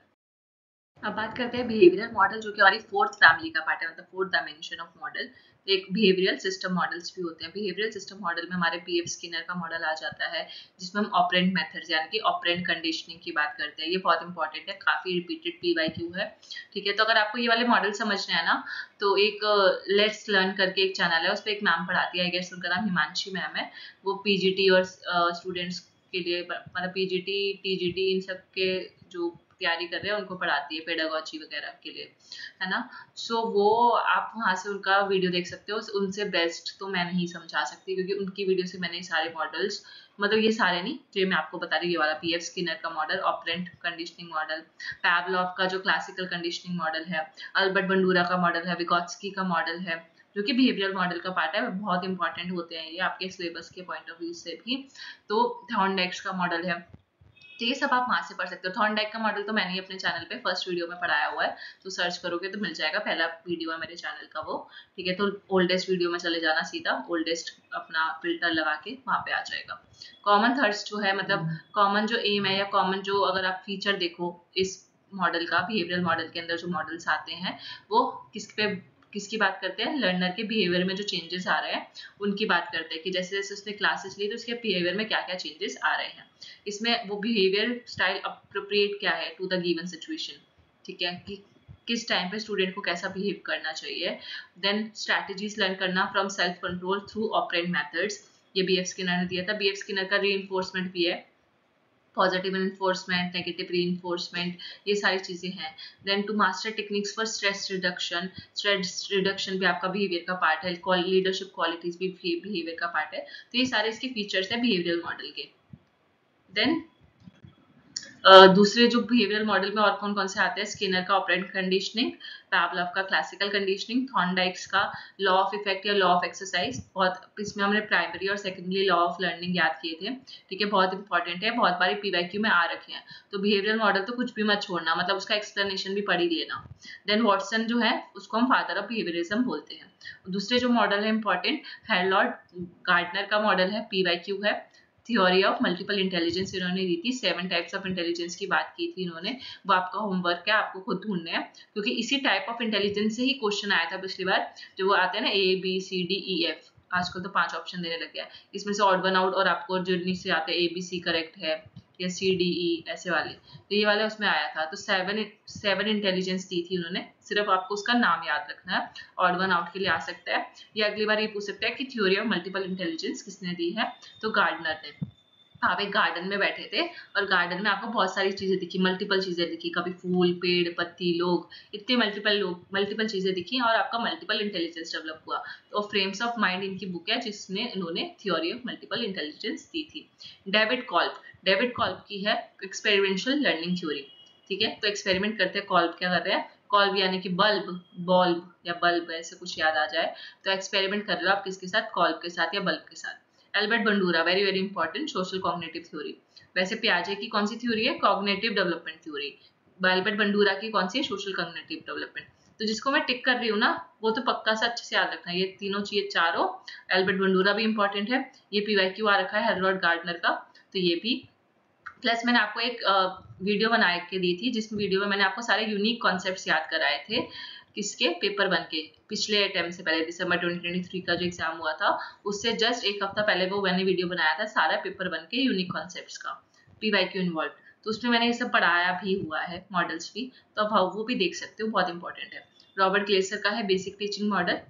अब बात करते हैं बिहेवियरल मॉडल, जो कि हमारी फोर्थ फैमिली का पार्ट है, मतलब फोर्थ डायमेंशन ऑफ मॉडल। एक बिहेवियरल सिस्टम मॉडल्स भी होते हैं। बिहेवियरल सिस्टम मॉडल में हमारे PF स्किनर का मॉडल आ जाता है, जिसमें हम ऑपरेंट मेथड्स यानी कि ऑपरेंट कंडीशनिंग की बात करते हैं। ये बहुत इंपॉर्टेंट है, काफी रिपीटेड PYQ है, ठीक है। तो अगर आपको ये वाले मॉडल समझना है ना, तो एक लेट्स लर्न करके एक चैनल है, उस पर एक मैम पढ़ाती है, आई गेस उनका नाम हिमांशी मैम है। वो PGT और स्टूडेंट्स के लिए, मतलब PGT TGT इन सब के जो तैयारी कर रहे हैं उनको पढ़ाती है, पेडागोजी वगैरह के लिए, है ना। सो वो आप वहाँ से उनका वीडियो देख सकते हो। उनसे बेस्ट तो मैं नहीं समझा सकती, क्योंकि उनकी वीडियो से मैंने सारे मॉडल्स, मतलब ये सारे नहीं जो मैं आपको बता रही हूँ, ये वाला PF स्किनर का मॉडल, ऑपरेंट कंडीशनिंग मॉडल, पैवलॉव का जो क्लासिकल कंडीशनिंग मॉडल है, अल्बर्ट बंडूरा का मॉडल है, विगोत्स्की का मॉडल है, जो कि बिहेवियरल मॉडल का पार्ट है, बहुत इंपॉर्टेंट होते हैं ये आपके सिलेबस के पॉइंट ऑफ व्यू से भी। तो थॉर्नडाइक का मॉडल है, तो ये सब आप वहां से पढ़ सकते हो। थॉर्नडाइक का मॉडल तो मैंने अपने चैनल पे फर्स्ट वीडियो में पढ़ाया हुआ है, तो सर्च करोगे तो मिल जाएगा, पहला वीडियो है मेरे चैनल का वो, ठीक है। तो ओल्डेस्ट वीडियो में चले जाना, सीधा ओल्डेस्ट अपना फिल्टर लगा के वहां पे आ जाएगा। कॉमन थर्ड्स जो है, मतलब कॉमन जो एम है या कॉमन जो अगर आप फीचर देखो इस मॉडल का, बिहेवियरल मॉडल के अंदर जो मॉडल्स आते हैं वो किसकी बात करते हैं, लर्नर के बिहेवियर में जो चेंजेस आ रहे हैं उनकी बात करते हैं, कि जैसे जैसे उसने क्लासेस ली तो उसके बिहेवियर में क्या क्या चेंजेस आ रहे हैं। इसमें वो बिहेवियर स्टाइल अप्रोप्रिएट क्या है टू द गिवन सिचुएशन, ठीक है, कि किस टाइम पे स्टूडेंट को कैसा बिहेव करना चाहिए। देन स्ट्रैटेजीज लर्न करना from self control through operant methods, ये बी एफ स्किनर ने दिया था। बी एफ स्किनर का रीइंफोर्समेंट भी है, पॉजिटिव इन्फोर्समेंट, नेगेटिव रीइंफोर्समेंट, ये सारी चीजें हैं। Then to master techniques for stress reduction, stress reduction भी आपका बिहेवियर का पार्ट है, लीडरशिप क्वालिटीज भी बिहेवियर का पार्ट है। तो ये सारे इसके फीचर्स है बिहेवियरल मॉडल के। देन दूसरे जो बिहेवियरल मॉडल में और कौन कौन से आते हैं, स्किनर का ऑपरेंट कंडीशनिंग, पैवलव का क्लासिकल कंडीशनिंग, थॉर्नडाइक्स का लॉ ऑफ इफेक्ट या लॉ ऑफ एक्सरसाइज, बहुत इसमें हमने प्राइमरी और सेकेंडरी लॉ ऑफ लर्निंग याद किए थे, ठीक है, बहुत इंपॉर्टेंट है, बहुत बारी पीवाईक्यू में आ रखे हैं। तो बिहेवियरल मॉडल तो कुछ भी मत छोड़ना, मतलब उसका एक्सप्लेनेशन भी पढ़ ही लेना। देन वॉटसन जो है उसको हम फादर ऑफ बिहेवियरिज्म बोलते हैं। दूसरे जो मॉडल है इंपॉर्टेंट, हेरलॉर्ड गार्डनर का मॉडल है, पीवाईक्यू है। थ्योरी ऑफ मल्टीपल इंटेलिजेंस इन्होंने दी थी, 7 टाइप्स ऑफ इंटेलिजेंस की बात की थी इन्होंने, वो आपका होमवर्क है, आपको खुद ढूंढना है, क्योंकि इसी टाइप ऑफ इंटेलिजेंस से ही क्वेश्चन आया था पिछली बार, जो वो आते हैं ना ABCDEF, आजकल तो 5 ऑप्शन देने लग गया है, इसमें से ऑड वन आउट, और आपको जर्नी से आते हैं ABC करेक्ट है या CDE ऐसे वाले, तो ये वाले उसमें आया था। तो 7 इंटेलिजेंस दी थी उन्होंने, सिर्फ आपको उसका नाम याद रखना है, ऑड वन आउट के लिए आ सकता है, या अगली बार ये पूछ सकता है कि थ्योरी ऑफ मल्टीपल इंटेलिजेंस किसने दी है, तो गार्डनर ने। आप एक गार्डन में बैठे थे और गार्डन में आपको बहुत सारी चीजें दिखी, मल्टीपल चीजें दिखी, कभी फूल, पेड़, पत्ती, लोग, इतने मल्टीपल चीजें दिखी और आपका मल्टीपल इंटेलिजेंस डेवलप हुआ। तो फ्रेम्स ऑफ माइंड इनकी बुक है, जिसने इन्होंने थ्योरी ऑफ मल्टीपल इंटेलिजेंस दी थी। डेविड कॉल्ब की है एक्सपेरिमेंशियल लर्निंग थ्योरी, ठीक है। तो एक्सपेरिमेंट करते हैं, कॉल्ब क्या कर रहे हैं, कॉल्ब यानी कि बल्ब या बल्ब ऐसे कुछ याद आ जाए, तो एक्सपेरिमेंट कर रहे हो आप किसके साथ, कॉल्ब के साथ या बल्ब के साथ। Albert Bandura, very very important, social cognitive theory. वैसे पियाजे की कौन सी थ्योरी है, cognitive development theory. Albert Bandura की कौन सी है, सोशल कॉग्निटिव डेवलपमेंट। तो जिसको मैं टिक कर रही हूँ ना, वो तो पक्का से अच्छे से याद रखना है, ये तीनों चीजें चारों। एल्बर्ट बंडूरा भी इंपॉर्टेंट है, ये पीवाईक्यू आ रखा है हेरोल्ड गार्डनर का, तो ये भी। प्लस मैंने आपको एक वीडियो बना के दी थी, जिस वीडियो में मैंने आपको सारे यूनिक कॉन्सेप्ट्स याद कराए थे, किसके, पेपर 1 के, पिछले अटेम्प्ट से पहले, दिसंबर 2023 का जो एग्जाम हुआ था उससे जस्ट एक हफ्ता पहले वो मैंने वीडियो बनाया था, सारा पेपर 1 के यूनिक कॉन्सेप्ट्स का, पीवाईक्यू इन्वॉल्व, तो उसमें मैंने ये सब पढ़ाया भी हुआ है, मॉडल्स भी, तो आप वो भी देख सकते हो, बहुत इंपॉर्टेंट है। रॉबर्ट ग्लेसर का है बेसिक टीचिंग मॉडल,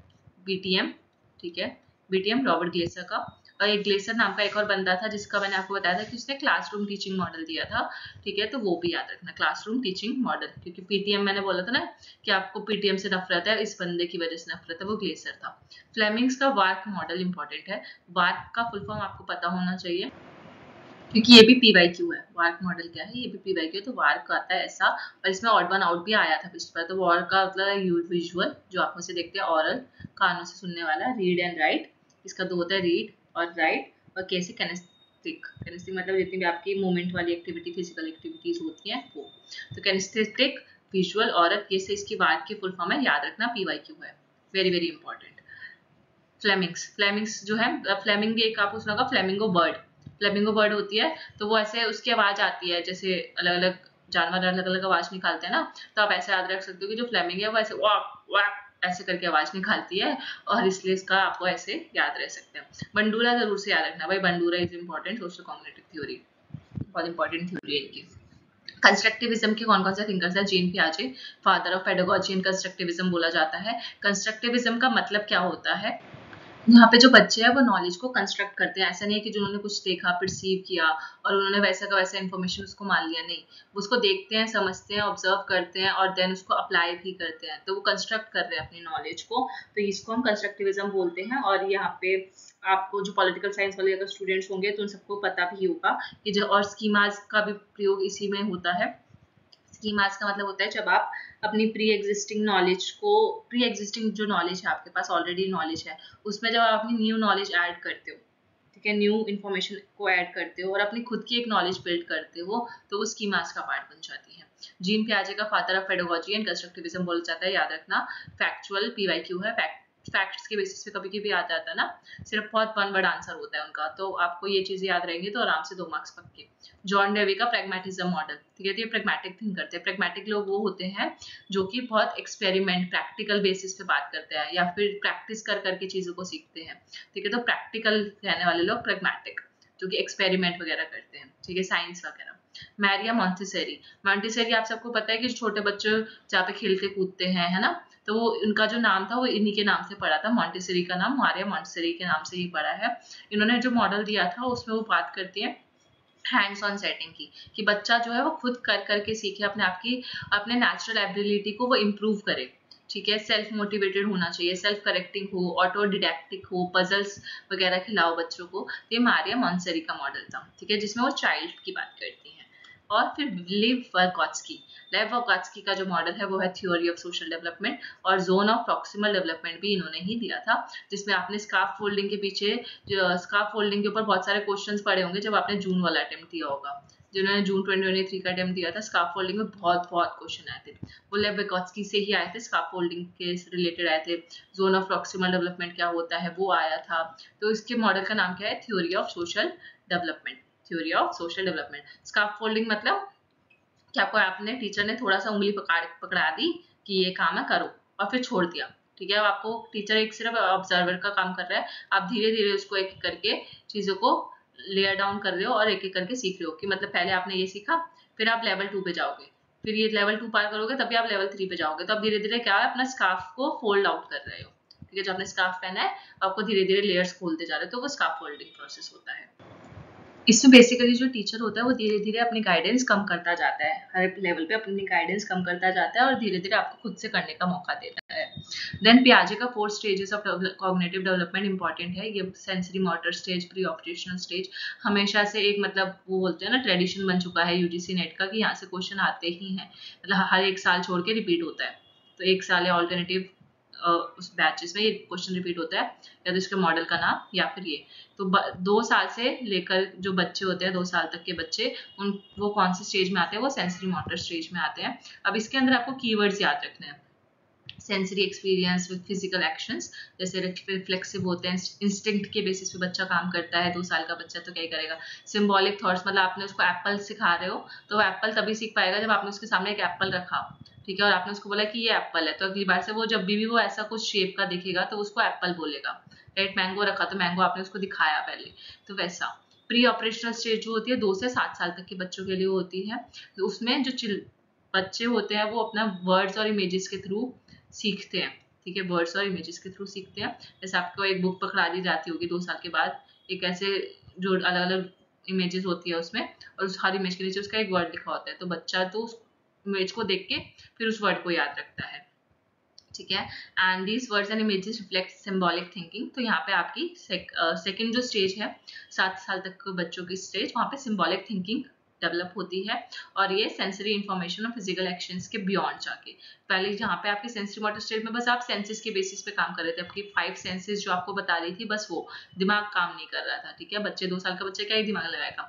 BTM, ठीक है, BTM रॉबर्ट ग्लेसर का। और एक ग्लेसर नाम का एक और बंदा था, जिसका मैंने आपको बताया था कि उसने क्लासरूम टीचिंग मॉडल दिया था, ठीक है, तो वो भी याद रखना, क्लासरूम टीचिंग मॉडल, क्योंकि PTM मैंने बोला था ना कि आपको PTM से नफरत है, इस बंदे की वजह से नफरत है, वो ग्लेसर था। फ्लेमिंग्स का वार्क मॉडल इंपॉर्टेंट है, वार्क का फुल फॉर्म आपको पता होना चाहिए, क्योंकि ये भी पीवाईक्यू है, वार्क मॉडल क्या है, ये भी पीवाईक्यू, तो वार्क आता है ऐसा, और इसमें ऑड वन आउट भी आया था पिछली बार। तो वार्क का मतलब विजुअल, जो आंखों से देखते हैं, ऑरल कानों से सुनने वाला, रीड एंड राइट, इसका दो होता है, रीड और राइट, और कैसे कैनेस्थेटिक मतलब जितनी भी आपकी मूवमेंट वाली एक्टिविटी, फिजिकल एक्टिविटीज होती हैं वो, तो कैनेस्थेटिक, विजुअल, ऑरल, ये से इसकी वार्क की फुल फॉर्म है, याद रखना, पीवाईक्यू है, वेरी वेरी इंपॉर्टेंट। फ्लेमिंग्स जो है, फ्लेमिंग भी एक आप उसमें होगा, फ्लेमिंगो बर्ड होती है, तो वो ऐसे उसकी आवाज आती है, जैसे अलग अलग जानवर अलग अलग आवाज निकालते हैं ना, तो आप ऐसे याद रख सकते हो कि जो फ्लेमिंग है वो ऐसे वाक वाक ऐसे करके आवाज निकालती है, और इसलिए इसका आपको ऐसे याद रह सकते हैं। बंडूरा जरूर से याद रखना भाई, Bandura is important, social cognitive theory, बहुत इंपॉर्टेंट थ्योरी है इनकी। कंस्ट्रक्टिविज्म के कौन कौन से थिंकर्स हैं, जीन पियाजे, father of pedagogy and constructivism बोला जाता है। कंस्ट्रक्टिविज्म का मतलब क्या होता है, यहाँ पे जो बच्चे हैं वो नॉलेज को कंस्ट्रक्ट करते हैं, ऐसा नहीं है कि जिन्होंने कुछ देखा, परसीव किया और उन्होंने वैसा का वैसा इन्फॉर्मेशन उसको मान लिया, नहीं, उसको देखते हैं, समझते हैं, ऑब्जर्व करते हैं और देन उसको अप्लाई भी करते हैं, तो वो कंस्ट्रक्ट कर रहे हैं अपनी नॉलेज को, तो इसको हम कंस्ट्रक्टिविज्म बोलते हैं। और यहाँ पे आपको जो पॉलिटिकल साइंस वाले अगर स्टूडेंट्स होंगे तो उन सबको पता भी होगा कि जो, और स्कीमाज का भी प्रयोग इसी में होता है, स्की मास का मतलब होता है जब आप अपनी प्री एग्जिस्टिंग जो नॉलेज है आपके पास ऑलरेडी नॉलेज है उसमें जब आप अपनी न्यू नॉलेज ऐड करते हो, ठीक है, न्यू इन्फॉर्मेशन को ऐड करते हो और अपनी खुद की एक नॉलेज बिल्ड करते हो तो वो स्की मास का पार्ट बन जाती है। जीन पियाजे का father of pedagogy and constructivism बोला जाता है, याद रखना। फैक्चुअल पीवाईक्यू है, फैक्ट्स के बेसिस पे कभी कभी आ जाता है ना, सिर्फ बहुत वन वर्ड आंसर होता है उनका, तो आपको ये चीजें याद रहेंगी तो आराम से 2 मार्क्स पक्के। जॉन डेवी का प्रैग्मेटिज्म मॉडल, ठीक है, तो ये प्रैग्मेटिक थिंक करते हैं। प्रैग्मेटिक लोग वो होते हैं जो कि बहुत एक्सपेरिमेंट प्रैक्टिकल बेसिस पे बात करते हैं या फिर प्रैक्टिस कर करके चीजों को सीखते हैं, ठीक है, तो प्रैक्टिकल रहने वाले लोग प्रैग्मेटिक, जो कि एक्सपेरिमेंट वगैरह करते हैं, ठीक है, साइंस वगैरह। मैरिया मॉन्टेसेरी आप सबको पता है कि छोटे बच्चे जहाँ पे खेलते कूदते हैं, है ना, तो वो उनका जो नाम था वो इन्हीं के नाम से पड़ा था, मॉन्टेसेरी का नाम मारिया मॉन्टेसेरी के नाम से ही पड़ा है। इन्होंने जो मॉडल दिया था उसमें वो बात करती है हैंड्स ऑन सेटिंग की, कि बच्चा जो है वो खुद कर करके सीखे, अपने आप की अपने नेचुरल एबिलिटी को वो इम्प्रूव करे, ठीक है, सेल्फ मोटिवेटेड होना चाहिए, सेल्फ करेक्टिंग हो, ऑटो डिडैक्टिक हो, पजल्स वगैरह खिलाओ बच्चों को। ये मारिया मॉन्टेसेरी का मॉडल था, ठीक है, जिसमें वो चाइल्ड की बात करती है। और फिर लेव वर्गोत्स्की का जो मॉडल है वो है थ्योरी ऑफ सोशल डेवलपमेंट, और जोन ऑफ प्रॉक्सिमल डेवलपमेंट भी इन्होंने ही दिया था, जिसमें आपने स्कार्फ फोल्डिंग के पीछे स्कार्फ फोल्डिंग के ऊपर बहुत सारे क्वेश्चंस पढ़े होंगे जब आपने जून वाला अटेम्प्ट दिया होगा, जिन्होंने जून 2023 का अटेम्प्ट दिया था। स्कार्फ फोल्डिंग में बहुत बहुत क्वेश्चन आए थे, वो लेव वर्गोत्स्की से ही आए थे, स्कार्फ फोल्डिंग के रिलेटेड आए थे। जोन ऑफ प्रॉक्सिमल डेवलपमेंट क्या होता है वो आया था। तो इसके मॉडल का नाम क्या है, theory of social development. Theory of social development, scarf folding मतलब कि आपको आपने टीचर ने थोड़ा सा उंगली पकड़ा दी कि ये काम है करो और फिर छोड़ दिया, ठीक है, अब आपको टीचर एक सिर्फ ऑब्जर्वर का काम कर रहा है, आप धीरे धीरे उसको एक एक करके चीजों को लेयर डाउन कर रहे हो और एक एक करके सीख रहे हो, कि मतलब पहले आपने ये सीखा, फिर आप लेवल 2 पे जाओगे, फिर ये लेवल 2 पार करोगे तभी आप लेवल 3 पे जाओगे, तो आप धीरे धीरे क्या है अपना स्कार्फ को फोल्ड आउट कर रहे हो, ठीक है, जो आपने स्कार्फ पहना है आपको धीरे धीरे लेयर्स खोलते जा रहे हो, तो वो स्कार्फ फोल्डिंग प्रोसेस होता है। इसमें बेसिकली जो टीचर होता है वो धीरे धीरे अपनी गाइडेंस कम करता जाता है, हर लेवल पे अपनी गाइडेंस कम करता जाता है और धीरे धीरे आपको खुद से करने का मौका देता है। देन पियाजे का 4 stages of cognitive development important है, ये sensory motor stage, pre operational stage, हमेशा से एक मतलब वो बोलते हैं ना ट्रेडिशन बन चुका है यूजीसी नेट का, कि यहाँ से क्वेश्चन आते ही हैं, मतलब हर एक साल छोड़ के रिपीट होता है, तो एक साल है ऑल्टरनेटिव उस बैचेस में ये क्वेश्चन रिपीट होता है, या तो इसके मॉडल का नाम या फिर ये। तो 2 साल से लेकर जो बच्चे होते हैं 2 साल तक के बच्चे, उन वो कौन सी स्टेज में आते हैं, वो सेंसरी मोटर स्टेज में आते हैं। अब इसके अंदर आपको कीवर्ड्स याद रखने हैं, sensory experience with physical actions, जैसे रिफ्लेक्सिव होते हैं, इंस्टिंक्ट के बेसिस पे बच्चा काम करता है, 2 साल का बच्चा तो क्या ही करेगा। सिंबॉलिक थॉट्स, मतलब आपने उसको एप्पल सिखा रहे हो तो वो एप्पल तभी सीख पाएगा जब आपने उसके सामने एक एप्पल रखा, ठीक है, और आपने उसको बोला कि ये एप्पल है, तो अगली बार से वो जब भी वो ऐसा कुछ शेप का दिखेगा तो उसको एप्पल बोलेगा, राइट। मैंगो रखा तो मैंगो आपने उसको दिखाया पहले, तो वैसा। प्री ऑपरेशनल स्टेज जो होती है 2 से 7 साल तक के बच्चों के लिए होती है, तो उसमें जो बच्चे होते हैं वो अपना वर्ड्स और इमेजेस के थ्रू सीखते हैं, ठीक है, वर्ड्स और इमेजेस के थ्रू सीखते हैं। जैसे आपको एक बुक पकड़ा दी जाती होगी 2 साल के बाद, एक ऐसे जो अलग अलग इमेजेस होती है उसमें, और उस हर इमेज के नीचे उसका एक वर्ड लिखा होता है, तो बच्चा तो उस इमेज को देख के फिर उस वर्ड को याद रखता है, ठीक है। And these words and images reflect symbolic thinking, तो यहाँ पे आपकी सेकंड जो स्टेज है 7 साल तक के बच्चों की स्टेज, वहाँ पे सिंबॉलिक थिंकिंग डेवलप होती है, और ये सेंसरी इंफॉर्मेशन और फिजिकल एक्शंस के बियॉन्ड जाके। पहले जहाँ पे आपकी सेंसरी मोटर स्टेज में बस आप सेंसेस के बेसिस पे काम कर रहे थे, आपकी 5 सेंसेस जो आपको बता रही थी बस वो, दिमाग काम नहीं कर रहा था, ठीक है, बच्चे 2 साल का बच्चा क्या ही दिमाग लगाएगा,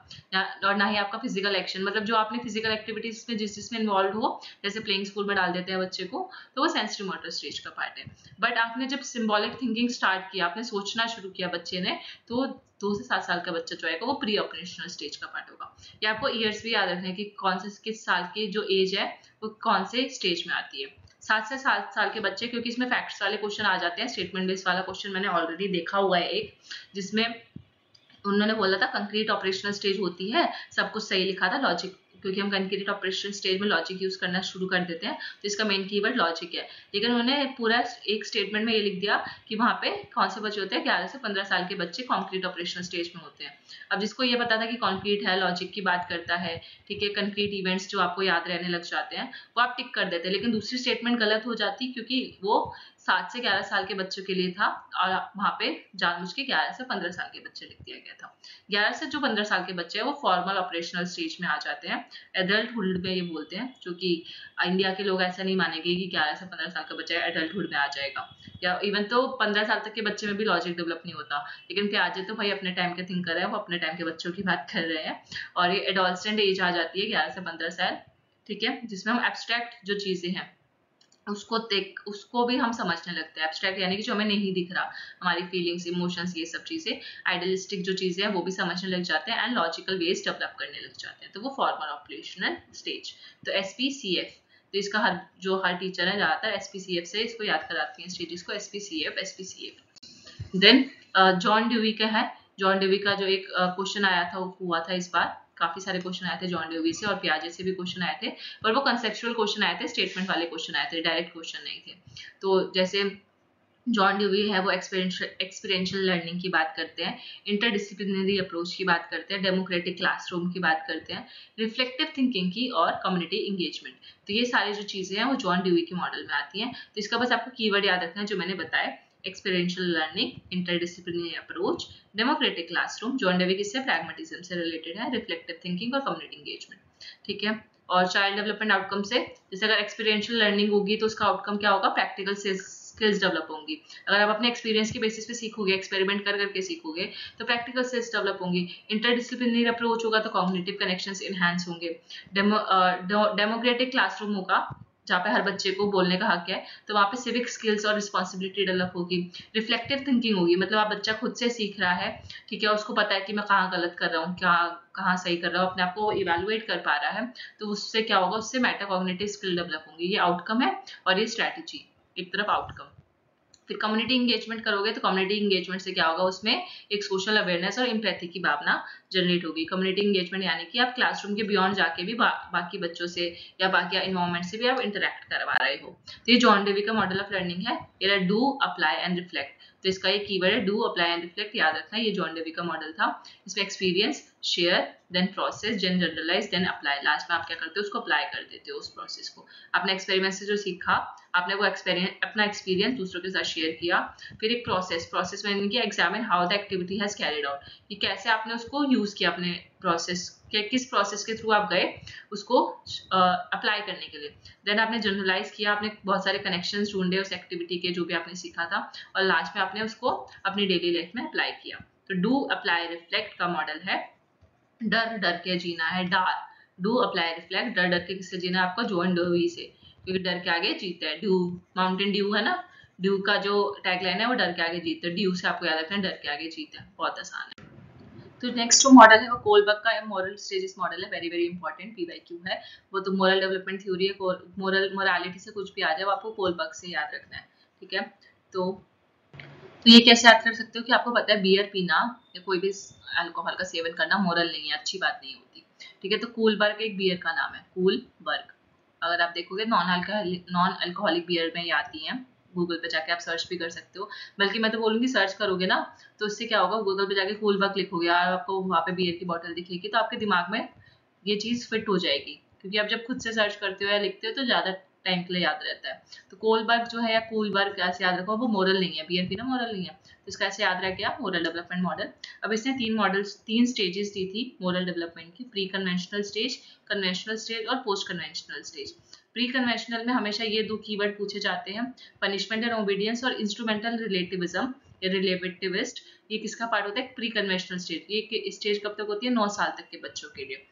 और ना ही आपका फिजिकल एक्शन, मतलब जो आपने फिजिकल एक्टिविटीज में जिसमें इन्वॉल्व हो, जैसे प्लेइंग स्कूल में डाल देते हैं बच्चे को, तो वो सेंसरी मोटर स्टेज का पार्ट है। बट आपने जब सिंबॉलिक थिंकिंग स्टार्ट किया, आपने सोचना शुरू किया बच्चे ने, तो 2 से 7 साल का बच्चा जो आएगा वो प्री ऑपरेशनल स्टेज का पार्ट होगा। ये आपको ईयर्स भी याद रखना है कि कौन से किस साल की जो एज है वो कौन से स्टेज में आती है। 7 से 7 साल के बच्चे, क्योंकि इसमें फैक्ट्स वाले क्वेश्चन आ जाते हैं, स्टेटमेंट बेस्ड वाला क्वेश्चन मैंने ऑलरेडी देखा हुआ है एक, जिसमें उन्होंने बोला था कंक्रीट ऑपरेशनल स्टेज होती है, सब कुछ सही लिखा था, लॉजिक, क्योंकि हम कंक्रीट ऑपरेशन स्टेज में लॉजिक यूज करना शुरू कर देते हैं, तो इसका मेन कीवर्ड लॉजिक है। लेकिन उन्होंने पूरा एक स्टेटमेंट में ये लिख दिया कि वहाँ पे कौन से बच्चे होते हैं, 11 से 15 साल के बच्चे कंक्रीट ऑपरेशनल स्टेज में होते हैं। अब जिसको ये पता था कि कंक्रीट है, लॉजिक की बात करता है, ठीक है, कंक्रीट इवेंट्स जो आपको याद रहने लग जाते हैं, वो आप टिक कर देते हैं, लेकिन दूसरी स्टेटमेंट गलत हो जाती क्योंकि वो 7 से 11 साल के बच्चों के लिए था, और वहाँ पे जानबूझ के 11 से 15 साल के बच्चे लिख दिया गया था। 11 से जो 15 साल के बच्चे हैं वो फॉर्मल ऑपरेशनल स्टेज में आ जाते हैं, एडल्टहुड में ये बोलते हैं, क्योंकि इंडिया के लोग ऐसा नहीं मानेंगे कि 11 से 15 साल का बच्चा एडल्टहुड में आ जाएगा, या इवन तो 15 साल तक के बच्चे में भी लॉजिक डेवलप नहीं होता। लेकिन प्याजे तो भाई अपने टाइम के थिंकर है, वो अपने टाइम के बच्चों की बात कर रहे हैं, और ये एडोलसेंट एज आ जाती है 11 से 15 साल, ठीक है, जिसमें हम एब्स्ट्रैक्ट जो चीजें हैं उसको भी हम समझने लगते हैं। एब्स्ट्रैक्ट यानी कि जो हमें नहीं दिख रहा, हमारी फीलिंग्स, इमोशंस, ये सब चीजें, आइडियलिस्टिक जो चीजें हैं वो भी समझने लग जाते हैं, एंड लॉजिकल वेज डेवलप करने लग जाते हैं, तो वो फॉर्मल ऑपरेशनल स्टेज। तो SPCF, तो इसका हर टीचर है ज्यादातर SPCF से इसको याद कराती है स्टेजेस को, SPCF। देन जॉन ड्यूवी का है, जॉन ड्यूवी का जो एक क्वेश्चन आया था वो हुआ था इस बार, काफी सारे क्वेश्चन आए थे जॉन ड्यूवी से, और पियाजे से भी क्वेश्चन आए थे, पर वो कंसेप्चुअल क्वेश्चन आए थे, स्टेटमेंट वाले क्वेश्चन आए थे, डायरेक्ट क्वेश्चन नहीं थे। तो जैसे जॉन ड्यूवी है वो एक्सपीरियंशियल लर्निंग की बात करते हैं, इंटरडिसिप्लिनरी अप्रोच की बात करते हैं, डेमोक्रेटिक क्लासरूम की बात करते हैं, रिफ्लेक्टिव थिंकिंग की, और कम्युनिटी इंगेजमेंट। तो ये सारी जो चीजें हैं वो जॉन ड्यूवी के मॉडल में आती हैं। तो इसका बस आपको कीवर्ड याद रखना है जो मैंने बताया, experiential learning, interdisciplinary approach, democratic classroom. John dewy किससे, प्रैग्मेटिज्म से रिलेटेड है, रिफ्लेक्टिव थिंकिंग और कम्युनिटी इंगेजमेंट, ठीक है। और चाइल्ड डेवलपमेंट आउटकम से, जैसे अगर एक्सपीरियंशियल लर्निंग होगी तो उसका आउटकम क्या होगा, प्रैक्टिकल स्किल्स डेवलप होंगी। अगर आप अपने एक्सपीरियंस के बेसिस पे सीखोगे, एक्सपेरिमेंट कर करके सीखोगे, तो प्रैक्टिकल स्किल्स डेवलप होंगी। इंटरडिसिप्लिनरी अप्रोच होगा तो कॉग्निटिव कनेक्शंस एनहांस होंगे। डेमोक्रेटिक क्लासरूम होगा जहाँ पे हर बच्चे को बोलने का हक है, तो वहाँ पे सिविक स्किल्स और रिस्पॉन्सिबिलिटी डेवलप होगी। रिफ्लेक्टिव थिंकिंग होगी, मतलब आप बच्चा खुद से सीख रहा है, ठीक है, उसको पता है कि मैं कहाँ गलत कर रहा हूँ, कहाँ सही कर रहा हूँ, अपने आप को इवेलुएट कर पा रहा है, तो उससे क्या होगा, उससे मेटाकॉग्निटिव स्किल डेवलप होंगी। ये आउटकम है, और ये स्ट्रैटेजी, एक तरफ आउटकम। फिर कम्युनिटी इंगेजमेंट करोगे तो कम्युनिटी इंगेजमेंट से क्या होगा, उसमें एक सोशल अवेयरनेस और एम्पैथी की भावना जनरेट होगी। कम्युनिटी इंगेजमेंट यानी कि आप क्लासरूम के बियॉन्ड जाके भी बाकी बच्चों से या बाकी इन्वायरमेंट से भी आप इंटरेक्ट करवा रहे हो। तो ये जॉन डेवी का मॉडल ऑफ लर्निंग है, ये डू, अप्लाई एंड रिफ्लेक्ट। तो इसका ये कीवर्ड है डू, अप्लाई एंड रिफ्लेक्ट, याद रखना। ये जॉन डेवी का मॉडल था। इसमें experience, share, then process, then generalise, then apply. Last में आप क्या करते हो, उसको अप्लाई कर देते हो उस प्रोसेस को। आपने एक्सपेरिमेंट से जो सीखा, आपने वो अपना एक्सपीरियंस दूसरों के साथ शेयर किया। फिर एक प्रोसेस में कि examine how the activity has carried out, कि कैसे आपने उसको यूज किया, अपने प्रोसेस के किस प्रोसेस के थ्रू आप गए उसको अप्लाई करने के लिए। देन आपने जनरलाइज किया, आपने बहुत सारे कनेक्शंस ढूंढे उस एक्टिविटी के जो भी आपने सीखा था, और लास्ट में आपने उसको अपनी डेली लाइफ में अप्लाई किया। तो डू, अप्लाई, रिफ्लेक्ट का मॉडल है डर डर के जीना है, डार, डू, अप्लाई, रिफ्लेक्ट। डर डर के किससे जीना है आपको, जॉन डोवी से, क्योंकि डर के आगे जीता है। ड्यू, माउंटेन ड्यू है ना, ड्यू का जो टैगलाइन है वो डर के आगे जीता है। ड्यू से आपको याद रखना है डर के आगे जीता है, बहुत आसान है। तो नेक्स्ट जो मॉडल है वो कोलबर्ग का मोरल स्टेजेस मॉडल है, वेरी वेरी इंपॉर्टेंट, PYQ है वो। तो मोरल डेवलपमेंट थ्योरी है, मोरालिटी से कुछ भी आ जाए वो आपको कोलबर्ग से याद रखना है, ठीक है। तो ये कैसे याद कर सकते हो कि आपको पता है बियर पीना या कोई भी अल्कोहल का सेवन करना मोरल नहीं है, अच्छी बात नहीं होती, ठीक है। तो कूलबर्ग एक बियर का नाम है, कूलबर्ग। अगर आप देखोगे नॉन अल्कोहलिक बियर में ये आती हैं, गूगल पे जाके आप सर्च भी कर सकते हो। बल्कि मैं तो बोलूंगी सर्च करोगे ना तो इससे क्या होगा, गूगल पे जाके कूलबर्ग लिखोगे और आपको वहाँ पे बियर की बोतल दिखेगी, तो आपके दिमाग में ये चीज फिट हो जाएगी, क्योंकि आप जब खुद से सर्च करते हो या लिखते हो तो ज्यादा टाइम के लिए याद रहता है। तो कोलबर्ग जो है या कूलबर्ग कैसे याद रखो, वो मोरल नहीं है, बियर पीना मोरल नहीं है, तो इसका ऐसे याद रह गया मोरल डेवलपमेंट मॉडल। अब इसने तीन स्टेजेस दी थी मोरल डेवलपमेंट की, pre conventional stage, conventional stage और post conventional stage. Pre conventional में हमेशा ये दो कीवर्ड पूछे जाते हैं, पनिशमेंट एंड ओबीडियंस और इंस्ट्रूमेंटल रिलेटिविज्म या रिलेटिविस्ट। ये किसका पार्ट होता है, प्री कन्वेंशनल स्टेज। ये स्टेज कब तक होती है, 9 साल तक के बच्चों के लिए।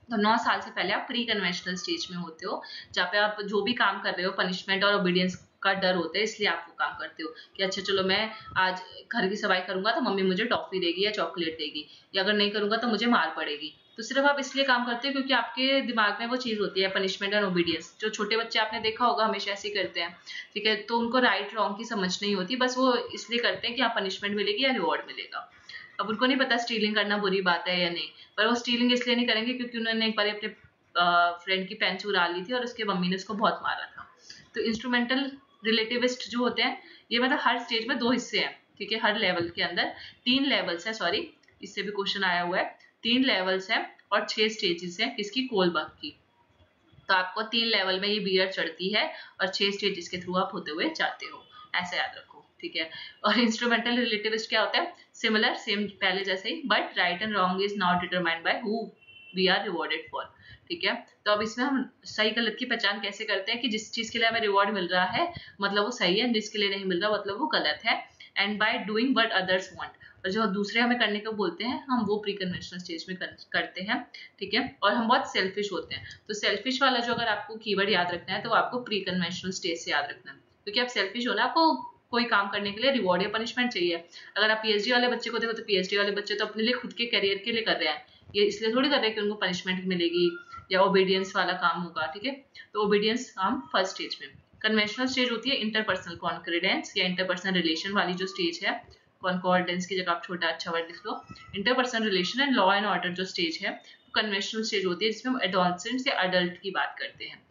तो 9 साल से पहले आप प्री कन्वेंशनल स्टेज में होते हो, जहाँ पे आप जो भी काम कर रहे हो पनिशमेंट और ओबीडियंस का डर होता है, इसलिए आप वो काम करते हो कि अच्छा चलो मैं आज घर की सफाई करूंगा तो मम्मी मुझे टॉफी देगी या चॉकलेट देगी, या अगर नहीं करूंगा तो मुझे मार पड़ेगी। तो सिर्फ आप इसलिए काम करते हो क्योंकि आपके दिमाग में वो चीज होती है, पनिशमेंट एंड ओबीडियंस। जो छोटे बच्चे आपने देखा होगा हमेशा ऐसे ही करते हैं, ठीक है, तो उनको राइट रॉन्ग की समझ नहीं होती, बस वो इसलिए करते हैं कि हाँ पनिशमेंट मिलेगी या रिवॉर्ड मिलेगा। अब उनको नहीं पता स्टीलिंग करना बुरी बात है या नहीं, पर वो स्टीलिंग इसलिए नहीं करेंगे क्योंकि उन्होंने एक बार अपने फ्रेंड की पेन चुरा ली थी और उसके मम्मी ने उसको बहुत मारा था। तो इंस्ट्रूमेंटल रिलेटिविस्ट जो होते हैं, ये मतलब हर स्टेज में 2 हिस्से हैं, ठीक है, हर लेवल के अंदर 3 लेवल्स है, सॉरी इससे भी क्वेश्चन आया हुआ है, 3 लेवल्स है और 6 स्टेजेस है किसकी, कोलबर्ग की। तो आपको 3 लेवल में ये बियर चढ़ती है और 6 स्टेजेस के थ्रू आप होते हुए जाते हो। ऐसे याद रखो, ठीक है। और इंस्ट्रूमेंटल रिलेटिविस्ट क्या होता है, सिमिलर, सेम पहले जैसे ही, but right and wrong is not determined by who we are rewarded for, ठीक है। तो अब इसमें हम सही गलत की पहचान कैसे करते हैं कि जिस चीज के लिए हमें रिवॉर्ड मिल रहा है मतलब वो सही है, जिसके लिए नहीं मिल रहा मतलब वो गलत है। And by doing what others want, और जो दूसरे हमें करने को बोलते हैं हम वो प्री कन्वेंशनल स्टेज में करते हैं, ठीक है। और हम बहुत सेल्फिश होते हैं, तो सेल्फिश वाला जो अगर आपको कीवर्ड याद रखना है तो आपको प्री कन्वेंशनल स्टेज से याद रखना है, क्योंकि आप सेल्फिश हो ना, आपको कोई काम करने के लिए रिवॉर्ड या पनिशमेंट चाहिए। अगर आप पीएचडी वाले बच्चे को देखो तो पीएचडी वाले बच्चे तो अपने लिए खुद के करियर के लिए कर रहे हैं, ये इसलिए थोड़ी कर रहे हैं कि उनको पनिशमेंट मिलेगी या ओबीडियंस वाला काम होगा, ठीक है। तो ओबीडियंस हम फर्स्ट स्टेज में। कन्वेंशनल स्टेज होती है इंटरपर्सनल कॉन्कॉर्डेंस या इंटरपर्सनल रिलेशन वाली जो स्टेज है, कॉन्कॉर्डेंस की जगह आप छोटा अच्छा वर्ड लिख लो, interpersonal relation and law and order जो स्टेज है कन्वेंशनल स्टेज होती है, जिसमें हम एडोलसेंट्स या अडल्ट की बात करते हैं।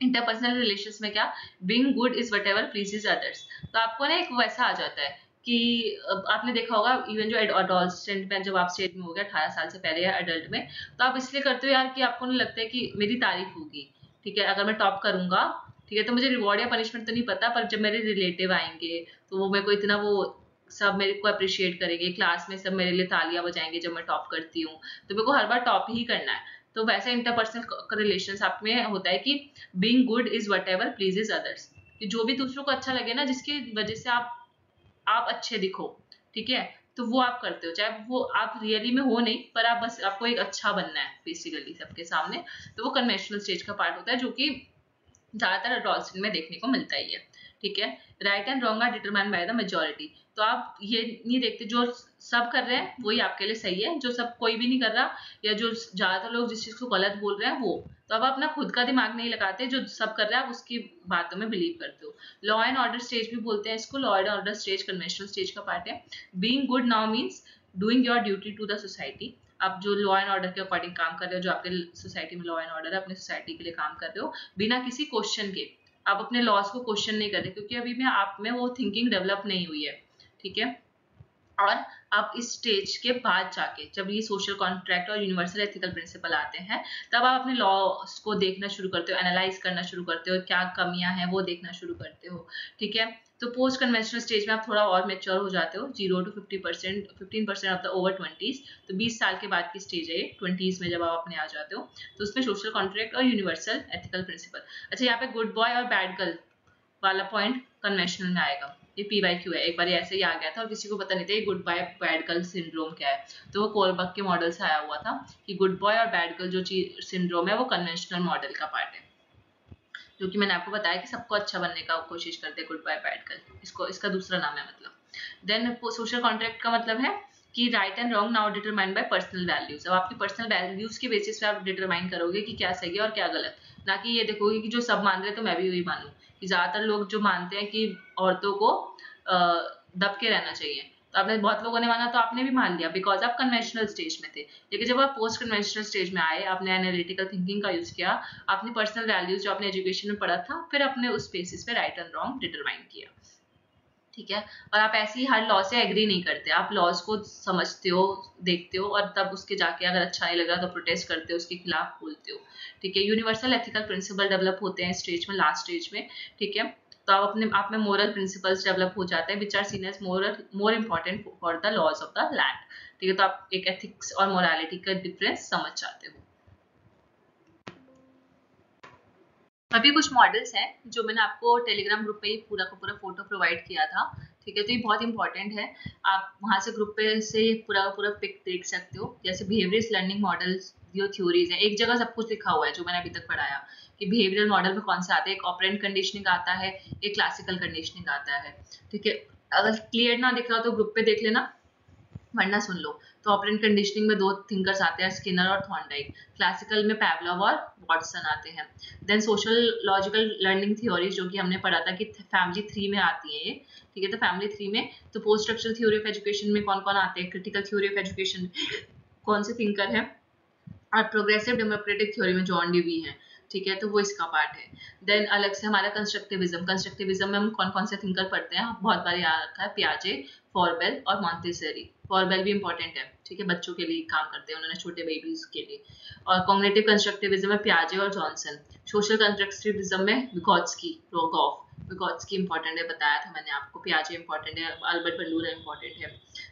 इंटरपर्सनल रिलेशंस में क्या, being good is whatever pleases others, तो आपको ना एक वैसा आ जाता है कि आपने देखा होगा इवन जो एडोलसेंट में जब आप स्टेज में हो गया 18 साल से पहले या अडल्ट में, तो आप इसलिए करते हो यार कि आपको नहीं लगता है कि मेरी तारीफ होगी, ठीक है, अगर मैं टॉप करूंगा, ठीक है, तो मुझे रिवॉर्ड या पनिशमेंट तो नहीं पता, पर जब मेरे रिलेटिव आएंगे तो वो मेरे को इतना वो सब मेरे को अप्रिशिएट करेंगे, क्लास में सब मेरे लिए तालियां बजाएंगे जब मैं टॉप करती हूँ, तो मेरे को हर बार टॉप ही करना है। तो वैसे इंटरपर्सनल रिलेशंस आप में होता है कि being good is whatever pleases others, कि जो भी दूसरों को अच्छा लगे ना, जिसकी वजह से आप अच्छे दिखो, ठीक है, तो वो आप करते हो, चाहे वो आप रियली में हो नहीं, पर आप बस आपको एक अच्छा बनना है बेसिकली सबके सामने, तो वो कन्वेंशनल स्टेज का पार्ट होता है जो कि ज्यादातर एडोलसेंट में देखने को मिलता ही है, ठीक है। Right and wrong are determined by the majority, तो आप ये नहीं देखते जो सब कर रहे हैं वही आपके लिए सही है, जो सब कोई भी नहीं कर रहा या जो ज्यादातर लोग जिस चीज को गलत बोल रहे हैं वो, तो अब अपना खुद का दिमाग नहीं लगाते, जो सब कर रहा है आप उसकी बातों में बिलीव करते हो। लॉ एंड ऑर्डर स्टेज भी बोलते हैं इसको, law and order stage conventional stage का पार्ट है। Being good now means doing your duty to the society, आप जो लॉ एंड ऑर्डर के अकॉर्डिंग काम कर रहे हो, जो आपके सोसाइटी में लॉ एंड ऑर्डर है, अपनी सोसाइटी के लिए काम कर रहे हो बिना किसी क्वेश्चन के, आप अपने लॉस को क्वेश्चन नहीं कर रहे, क्योंकि अभी में आप में वो थिंकिंग डेवलप नहीं हुई है, ठीक है। और आप इस स्टेज के बाद जाके जब ये सोशल कॉन्ट्रैक्ट और यूनिवर्सल एथिकल प्रिंसिपल आते हैं, तब आप अपने लॉस को देखना शुरू करते हो, एनालाइज करना शुरू करते हो, क्या कमियां हैं वो देखना शुरू करते हो, ठीक है। तो पोस्ट कन्वेंशनल स्टेज में आप थोड़ा और मेच्योर हो जाते हो, 0 to 50%, 15% of the over 20s, तो 20 साल के बाद की स्टेज है ये, 20s में जब आप अपने आ जाते हो, तो उसमें सोशल कॉन्ट्रैक्ट और यूनिवर्सल एथिकल प्रिंसिपल। अच्छा, यहाँ पे गुड बॉय और बैड गर्ल वाला पॉइंट कन्वेंशनल में आएगा, ये PYQ है, एक बार ऐसे ही आ गया था और किसी को पता नहीं था ये good boy bad girl syndrome क्या है, तो वो कोलबर्ग के मॉडल से आया हुआ था कि गुड बॉय और बैड गर्ल जो सिंड्रोम है वो कन्वेंशनल मॉडल का पार्ट है, जो कि मैंने आपको बताया कि सबको अच्छा बनने का कोशिश करते हैं गुड बॉय बैड गर्ल, इसको इसका दूसरा नाम है मतलब। देन सोशल कॉन्ट्रैक्ट का मतलब है कि right and wrong now determine by personal values, अब आपकी पर्सनल वैल्यूज के बेसिस पे आप डिटरमाइन करोगे कि क्या सही है और क्या गलत, ना कि ये देखोगे कि जो सब मान रहे हैं तो मैं भी वही मानूं, कि ज्यादातर लोग जो मानते हैं कि औरतों को दब के रहना चाहिए, तो आपने बहुत लोगों ने माना तो आपने भी मान लिया बिकॉज आप कन्वेंशनल स्टेज में थे, लेकिन जब आप पोस्ट कन्वेंशनल स्टेज में आए, आपने एनालिटिकल थिंकिंग का यूज किया, आपने पर्सनल वैल्यूज जो आपने एजुकेशन में पढ़ा था, फिर अपने उस बेसिस पे राइट एंड रॉन्ग डिटरमाइन किया, ठीक है। और आप ऐसे ही हर लॉ से एग्री नहीं करते, आप लॉज को समझते हो, देखते हो, और तब उसके जाके अगर अच्छा नहीं लग रहा तो प्रोटेस्ट करते हो, उसके खिलाफ बोलते हो, ठीक है। यूनिवर्सल एथिकल प्रिंसिपल डेवलप होते हैं स्टेज में, लास्ट स्टेज में, ठीक है। तो आप में मोरल प्रिंसिपल्स डेवलप हो जाते हैं which are seen as more important for the laws of the land, ठीक है। तो आप एक एथिक्स और मोरालिटी का डिफरेंस समझ जाते हो। अभी कुछ मॉडल्स हैं जो मैंने आपको टेलीग्राम ग्रुप पे ही पूरा का पूरा फोटो प्रोवाइड किया था, ठीक है, तो ये बहुत इंपॉर्टेंट है, आप वहां से ग्रुप पे से पूरा का पूरा पिक देख सकते हो। जैसे बिहेवियरल लर्निंग मॉडल्स जो थ्योरीज है, एक जगह सब कुछ लिखा हुआ है जो मैंने अभी तक पढ़ाया कि बिहेवियरल मॉडल में कौन से आते हैं, एक ऑपरेंट कंडीशनिंग आता है, एक क्लासिकल कंडीशनिंग आता है, ठीक है। अगर क्लियर ना दिख रहा तो ग्रुप पे देख लेना, वरना सुन लो। तो ऑपरेंट कंडीशनिंग में दो थिंकर्स आते हैं, स्किनर और थॉर्नडाइक, क्लासिकल में पैवलोव और वॉटसन आते हैं। Then sociological learning theories जो कि हमने पढ़ा था कि फैमिली 3 में आती है ये, ठीक है। तो फैमिली 3 में तो post structural theory of education में कौन कौन आते हैं, क्रिटिकल थ्योरी ऑफ एजुकेशन कौन से थिंकर है, और प्रोग्रेसिव डेमोक्रेटिक थ्योरी में जॉन ड्यूवी है, ठीक है, तो वो इसका पार्ट है। देन अलग से हमारा कंस्ट्रक्टिविज्म में हम कौन कौन से थिंकर पढ़ते हैं, बहुत बार याद रखा है, पियाजे, फॉरबेल और मॉन्टेसरी, फॉरबेल भी इंपॉर्टेंट है, ठीक है, बच्चों के लिए काम करते हैं उन्होंने, छोटे बेबीज के लिए। और कॉग्निटिव कंस्ट्रक्टिविज्म में पियाजे और जॉनसन। सोशल कंस्ट्रक्टिविज्म में विगोत्स्की, रोगोफ। विगोत्स्की इंपॉर्टेंट है, बताया था मैंने आपको। पियाजे इंपॉर्टेंट है, अल्बर्ट बंडूरा इंपॉर्टेंट है।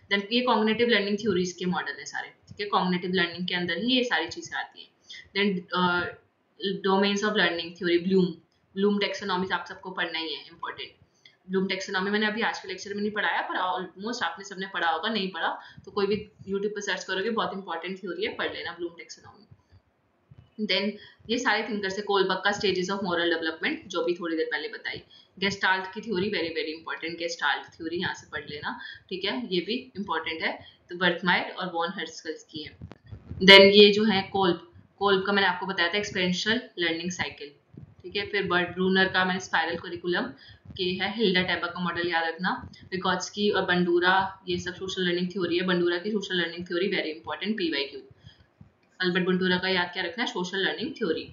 देन ये कॉग्निटिव लर्निंग थ्योरीज के मॉडल है सारे, ठीक है, कॉग्निटिव लर्निंग के अंदर ही ये सारी चीजें आती हैं। Then domains of learning theory, Bloom taxonomy आप सबको पढ़ना ही है, इंपॉर्टेंट। ब्लूम टेक्सोनॉमी मैंने अभी आज के लेक्चर में नहीं पढ़ाया, पर ऑलमोस्ट आपने सबने पढ़ा होगा, नहीं पढ़ा तो कोई भी यूट्यूब पर सर्च करोगे, बहुत इंपॉर्टेंट थ्योरी है, पढ़ लेना ब्लूम टेक्सोनॉमी। देन ये सारे थिंकर्स है, कोलबर्ग का स्टेजेस ऑफ मॉरल डेवलपमेंट, जो भी थोड़ी देर पहले बताई। गेस्टाल्ट की theory, very very important, gestalt theory यहाँ से पढ़ लेना, ठीक है, ये भी इंपॉर्टेंट है। तो बर्थमायर और वॉन हर्स्कल्स की है। देन ये जो है कोल्ब का मैंने आपको बताया था, एक्सपेरिएंशियल लर्निंग साइकिल, ठीक है। फिर बर्ट ब्रूनर का मैंने स्पाइरल करिकुलम के है, हिल्डा टैबा का मॉडल याद रखना। विगोत्स्की और बंडूरा, ये सब सोशल लर्निंग थ्योरी है। बंडूरा की social learning theory very important, PYQ। Albert Bandura का याद क्या रखना है, social learning theory.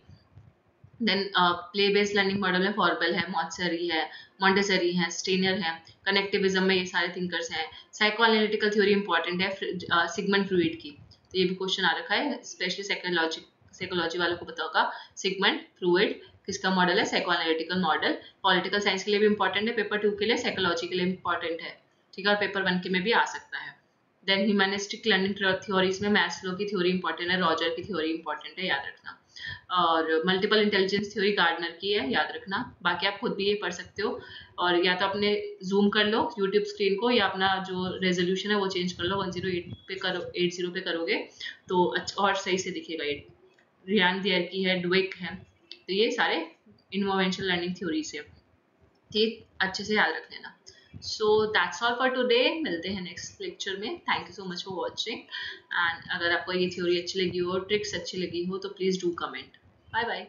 Then play based learning model में फॉरबेल है, मॉन्टेसरी है, मॉन्टेसरी है, स्टेनर है। कनेक्टिविज्म में ये सारे थिंकर्स हैं। साइको एनालिटिकल थ्योरी इंपॉर्टेंट है, सिगमंड फ्रूइड की, तो ये भी क्वेश्चन आ रखा है, स्पेशली साइकोलॉजी वालों को पता होगा। सिगमंड फ्रूइड किसका मॉडल है, psycho analytical model. Political science के लिए भी इंपॉर्टेंट है, पेपर 2 के लिए, साइकोलॉजी के लिए इंपॉर्टेंट है, ठीक है, और पेपर 1 के में भी आ सकता है। देन ह्यूमनिस्टिक लर्निंग थ्योरीज में मैस्लो की थ्योरी इंपॉर्टेंट है, रॉजर की थ्योरी इंपॉर्टेंट है, याद रखना। और मल्टीपल इंटेलिजेंस थ्योरी गार्डनर की है, याद रखना। बाकी आप खुद भी ये पढ़ सकते हो, और या तो अपने जूम कर लो यूट्यूब स्क्रीन को, या अपना जो रेजोल्यूशन है वो चेंज कर लो, 108 पे करो, 80 पे करोगे तो अच्छा और सही से दिखेगा। ये रियान दियर की है, ड्वेक है, तो ये सारे इन्फॉर्मेशनल लर्निंग थ्योरीज है, ठीक, अच्छे से याद रख लेना। So that's all for today, मिलते हैं नेक्स्ट लेक्चर में। Thank you so much for watching, and अगर आपको ये थ्योरी अच्छी लगी हो, ट्रिक्स अच्छी लगी हो, तो please do comment. Bye bye.